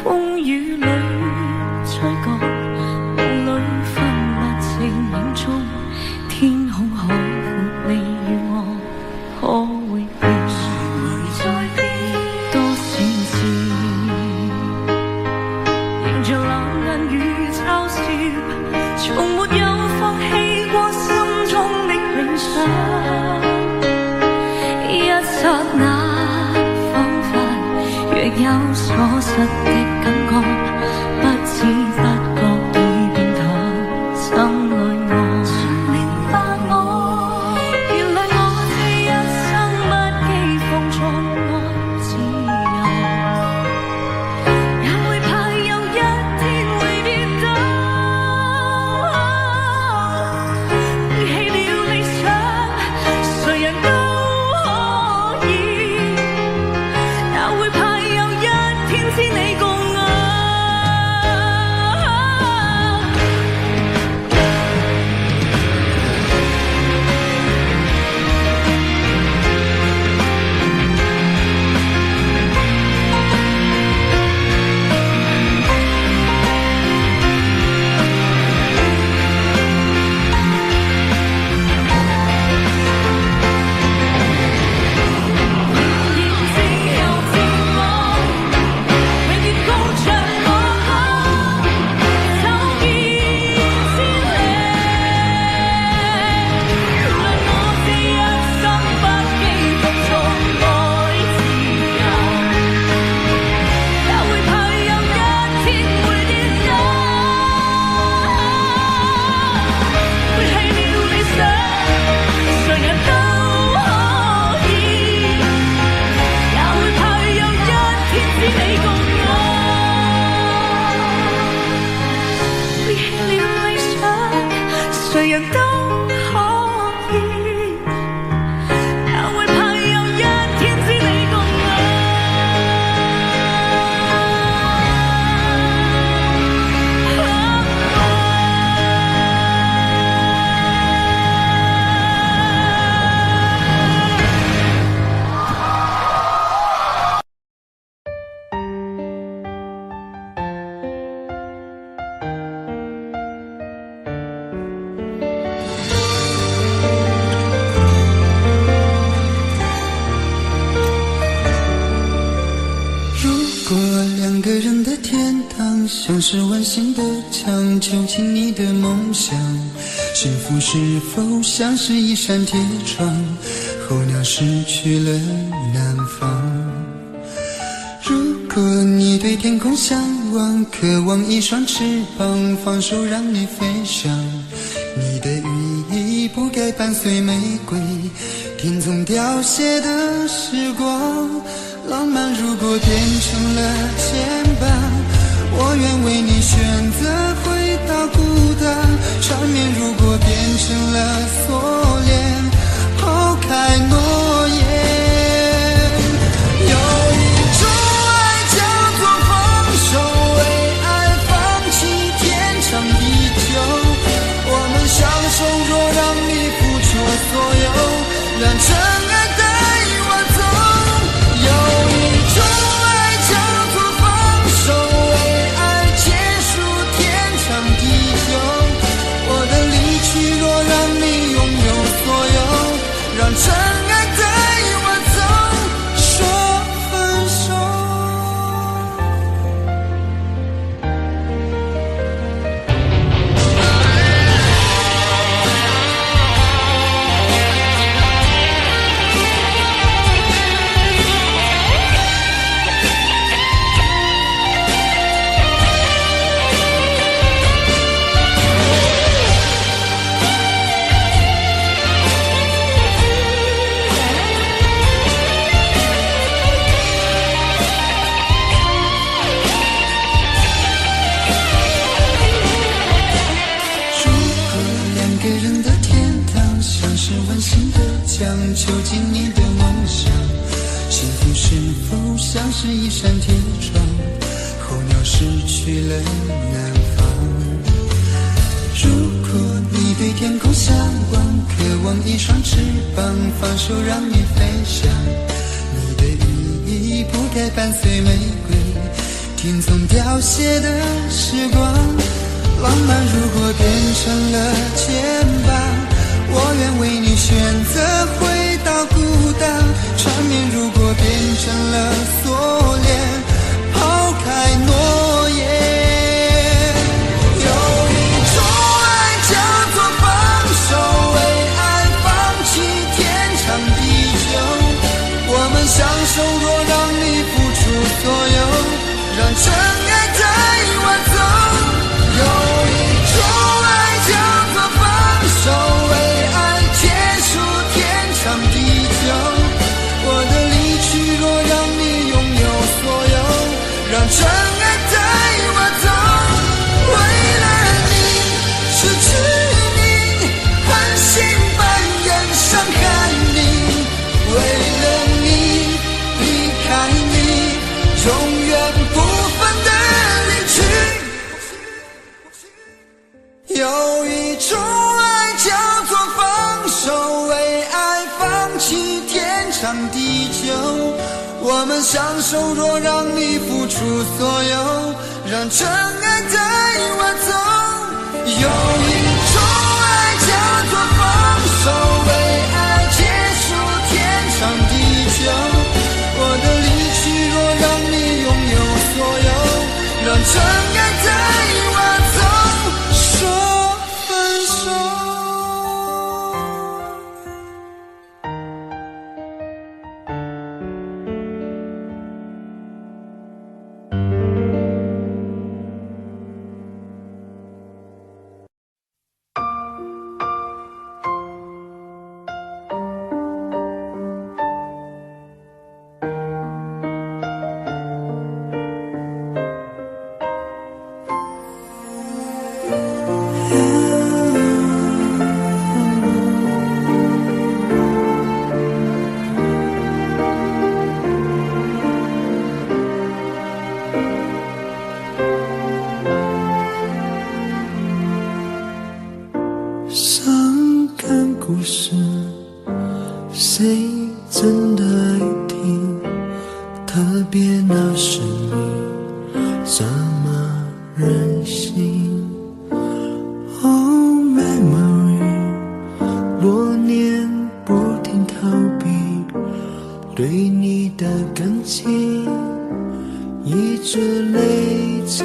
[SPEAKER 1] 风雨里吹过，梦里分不清影踪，天空海阔，你与我可会变？谁会在变？多少次，迎着冷眼與嘲笑，從沒有放棄過心中的理想。一剎那，彷彿若有所失的感覺，不知不覺已變淡，心裏我曾明白我，原來我這一生不羈放縱愛自由，也會怕有一天會跌倒，背棄了理想，誰人都可以，也會怕有一天只你共我。誰人都可以，也會怕有一天只你共我。
[SPEAKER 4] 如果两个人的天堂像是温馨的墙，囚禁你的梦想，幸福是否像是一扇铁窗，候鸟失去了南方。如果你对天空向往，渴望一双翅膀，放手让你飞翔，你的羽翼不该伴随玫瑰，听从凋谢的时光。浪漫如果变成了牵绊，我愿为你选择回到孤单。缠绵如果变成了锁链，抛开诺言。有一种爱叫做放手，为爱放弃天长地久。我们相守，若让你付出所有，让真爱带我走。有一种爱叫做放手，为爱结束天长地久。我的离去若让你拥有所有，让真爱带我走，说分手。囚禁你的梦想，幸福是否像是一扇铁窗，候鸟失去了南方。如果你
[SPEAKER 9] 对天空向往，渴望一双翅膀，放手让你飞翔。你的羽翼不该伴随玫瑰，听从凋谢的时光。浪漫如果变成了肩膀，我愿为你选择回到孤岛。缠绵如果变成了锁链，抛开诺言。有一种爱叫做放手，为爱放弃天长地久。我们相守若让你付出所有，让真爱带我走。有一种爱叫做放手，为爱结束天长地久。我的离去若让你拥有所有，让真爱带我走。为了你失去你，狠心扮演伤害你。为了你离开你，永远不分的离去。有一种爱叫做放手，为爱放弃天长地久。我们相守若让你付出所有，让真爱带我走。有一种爱叫做放手，为爱结束天长地久。我的离去若让你拥有所有，让真爱带我走。说分手。
[SPEAKER 8] 伤感故事，谁真的爱听？特别那是你，这么任性。Oh memory， 多年不停逃避，对你的感情一直累积。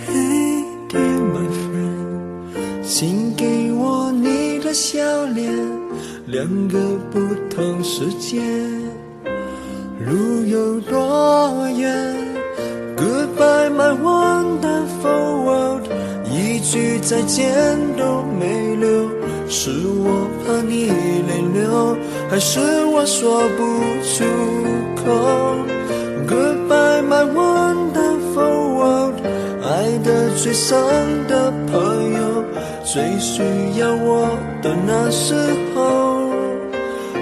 [SPEAKER 8] Hey dear my friend，请给我你的笑脸，两个不同世界，路有多远 ？Goodbye my wonderful world， 一句再见都没留，是我怕你泪流，还是我说不出口 ？Goodbye my wonderful world， 爱得最深的朋友。最需要我的那时候，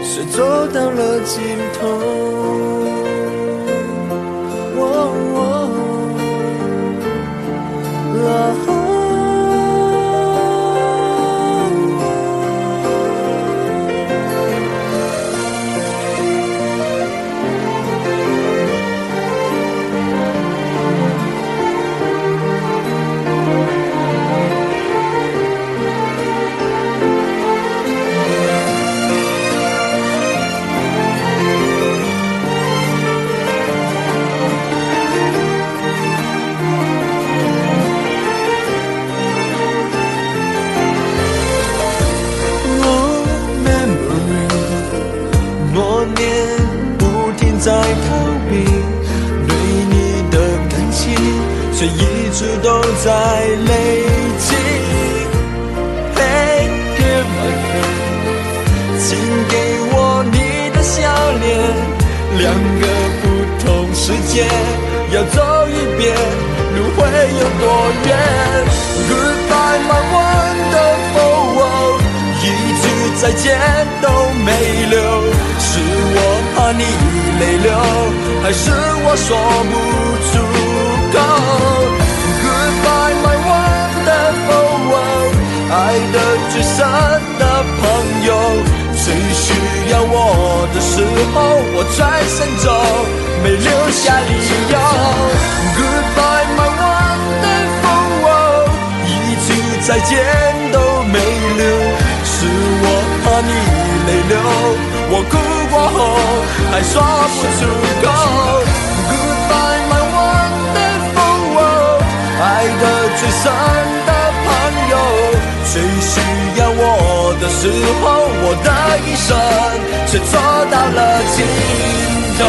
[SPEAKER 8] 谁走到了尽头？在逃避对你的感情，却一直都在累积。Hey dear my friend， 请给我你的笑脸，两个不同世界要走一遍，路会有多远 ？Goodbye my wonderful world， 一句再见都没留，是我怕你泪流，还是我说不出口 ？Goodbye my wonderful world， 爱
[SPEAKER 3] 最深的朋友，最需要我的时候，我转身走，没留下理由。Goodbye my wonderful world， 一句再见都没留，是我怕你泪流，我哭过后还说不出口。Goodbye my wonderful world， 爱的最深的朋友，最需要我的时候，我的一生却走到了尽头。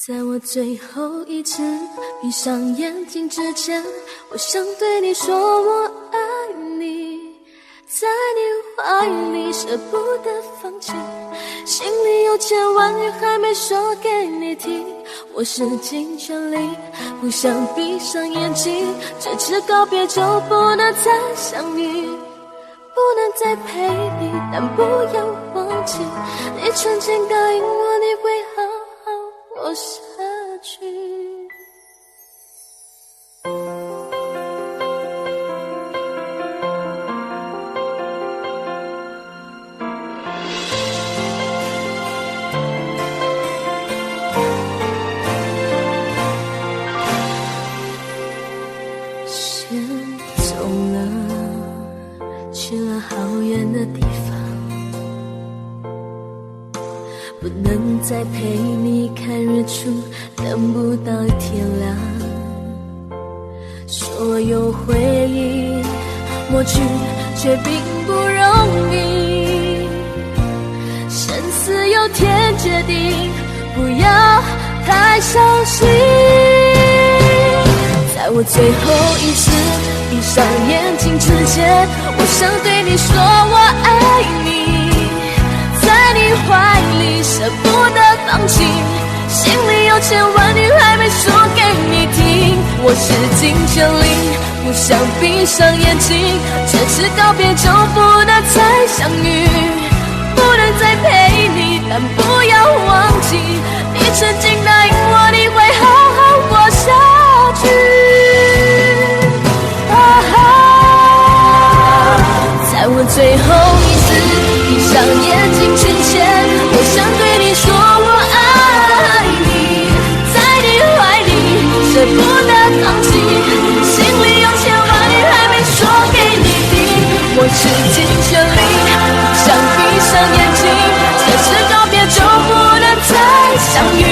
[SPEAKER 1] 在我最后一次闭上眼睛之前，我想对你说我爱你，在你怀里舍不得放弃，心里有千万语还没说给你听，我使尽全力不想闭上眼睛，这次告别就不能再相遇，不能再陪你，但不要忘记你曾经答应我你会好好活下去。先走了，去了好远的地方，不能再陪你看日出，等不到天亮。所有回忆抹去，却并不容易。生死有天决定，不要太小心。在我最后一次闭上眼睛之前，我想对你说我爱你，在你怀里舍不得放弃，心里有千万语还没说给你听，我使尽全力不想闭上眼睛，这次告别就不能再相遇，不能再陪你，但不要忘记你曾经答应我你会好好活下去。在我最后一次闭上眼睛之前，我想对你说我爱你，在你怀里舍不得放弃，心里有千万语还没说给你听，我使尽全力不想闭上眼睛，这次告别就不能再相遇，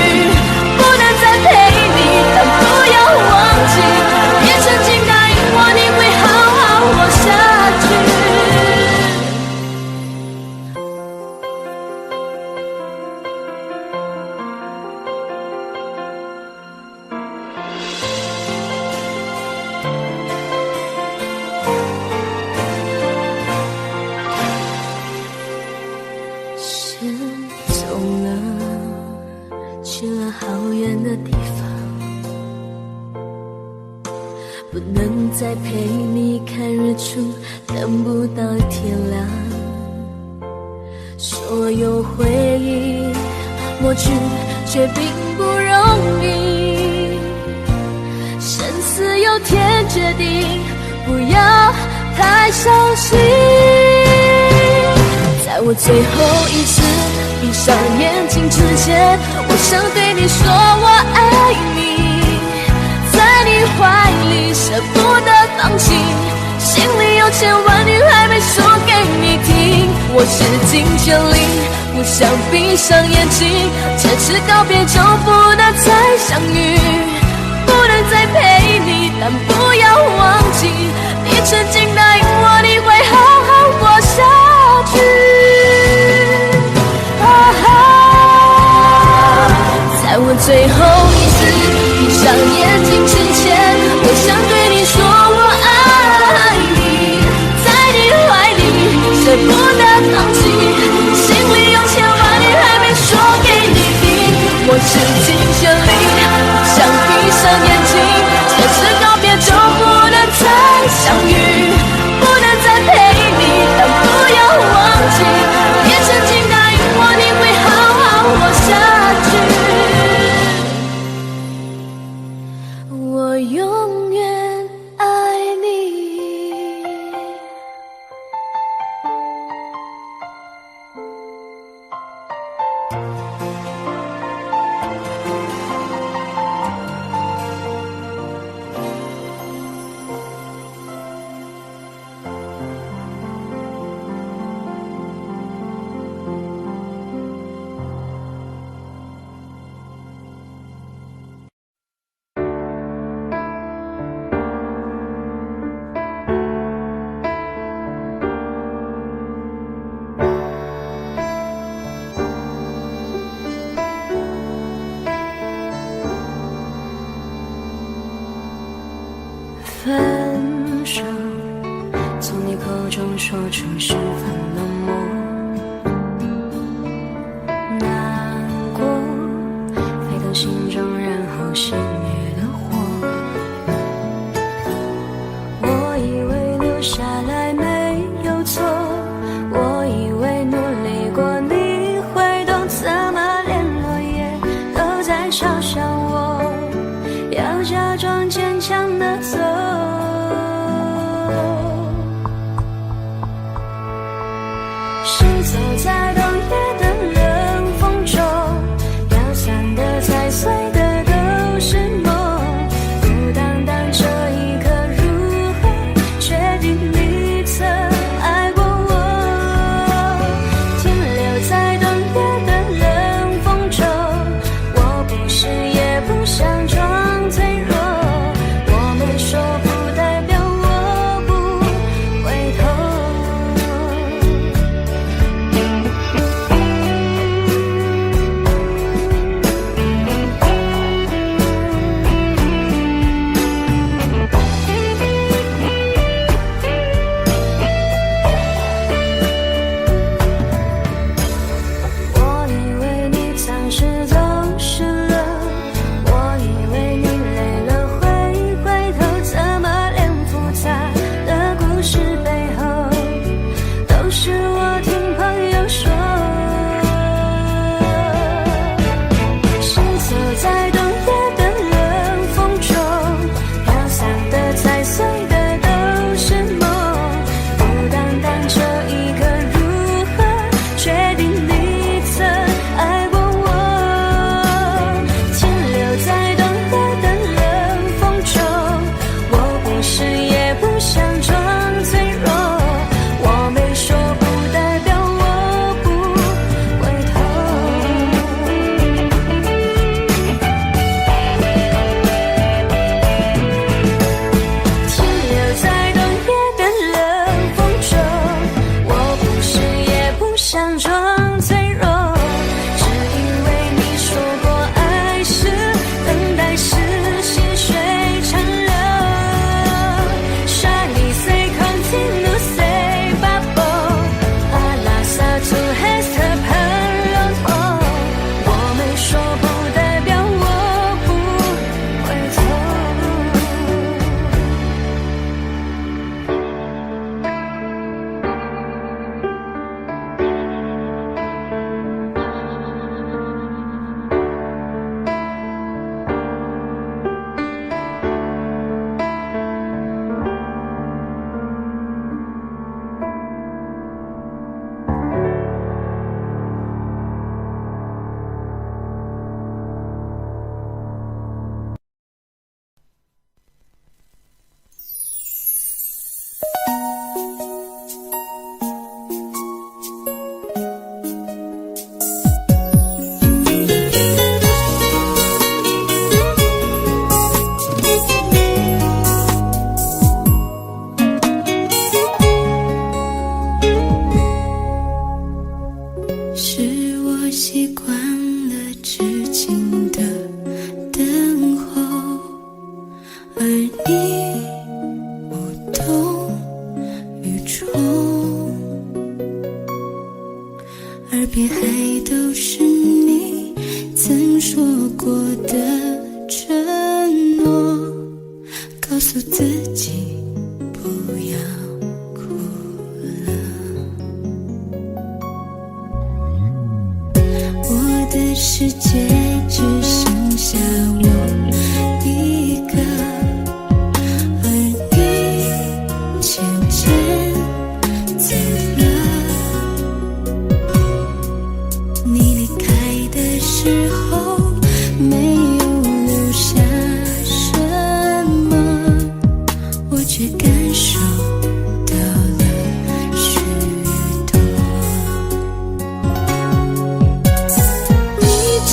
[SPEAKER 1] 不能再陪你，但不要忘记你曾经答应我你会好好活下去。先走了，去了好远的地方，不能再陪你看日出，等不到天亮。所有回忆抹去，却并不容易。生死有天决定，不要太小心。在我最后一次闭上眼睛之前，我想对你说我爱你，在你怀里舍不得放弃，心里有千万语还没说给你听，我使尽全力不想闭上眼睛，这次告别就不能再相遇，不能再陪你，但不要忘记你曾经答应我你会好好活下去。在我最后一次闭上眼分手，从你口中说出十分冷漠，难过沸腾心中，然后熄灭的火。我以为留下来没有错，我以为努力过你会懂，怎么连落叶都在嘲笑我，要假装坚强的走。行走在冬夜的冷风中，飘散的踩碎的都是梦，孤单单这一刻如何确定你曾爱过我，停留在冬夜的冷风中，我不是也不想装脆弱，我没说不代表我不回头。我以为你暂时走失了，我以为你累了会回头，怎么连复杂的故事背后都是我听朋友说。行走在冬夜的冷风中，飘散的踩碎的都是梦，孤单单这一刻如何确定你曾爱过我，停留在冬夜的冷风中，我不是也不想装脆弱，我没说不代表我不回头。停留在冬夜的冷风中，我不是也不想装脆弱，只因为你说过爱是等待，是细水长流。Shiny say continue say bubble， 阿拉萨图 has the 喷龙头，我没说不代表我不回头。
[SPEAKER 7] 是我习惯了痴情的等候，而你无动于衷，耳边还都是你曾说过的承诺，告诉自己不要哭了。我的世界只剩下我一个，而你渐渐走了。你离开的时候没有留下什么，我却感受到了许多。你知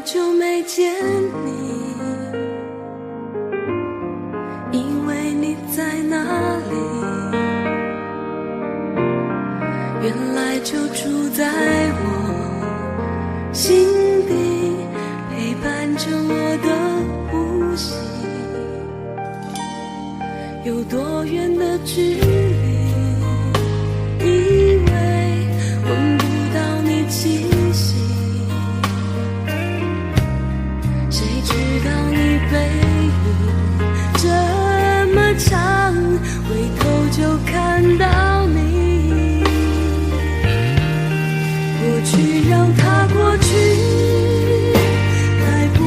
[SPEAKER 1] 多久没见你？因为你在哪里？原来就住在我心底，陪伴着我的呼吸。有多远的距离？以为闻不到你气息，谁知道你背影这么长，回头就看到你。过去让它过去，来不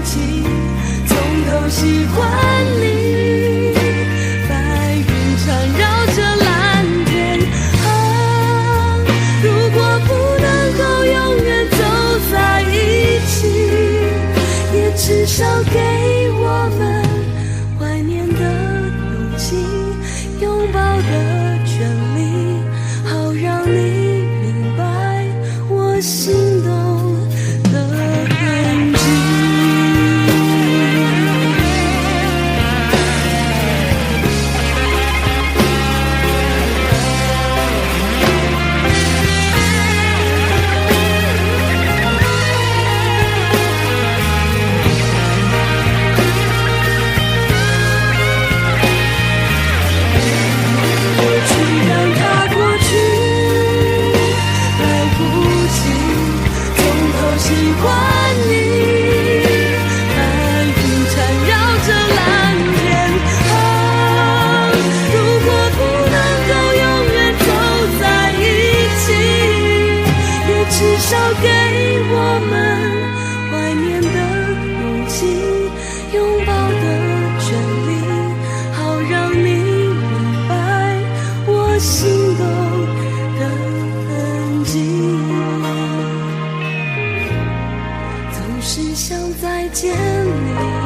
[SPEAKER 1] 及从头喜欢你。白云缠绕着蓝天啊，如果不能够永远走在一起，也至少给我们怀念的勇气，拥抱的权利，好让你明白我心动的痕迹。喜欢你，白云缠绕着蓝天啊，如果不能够永远走在一起，也至少给我们怀念的勇气，拥抱的权利，好让你明白我心动的痕迹。总是想再见你。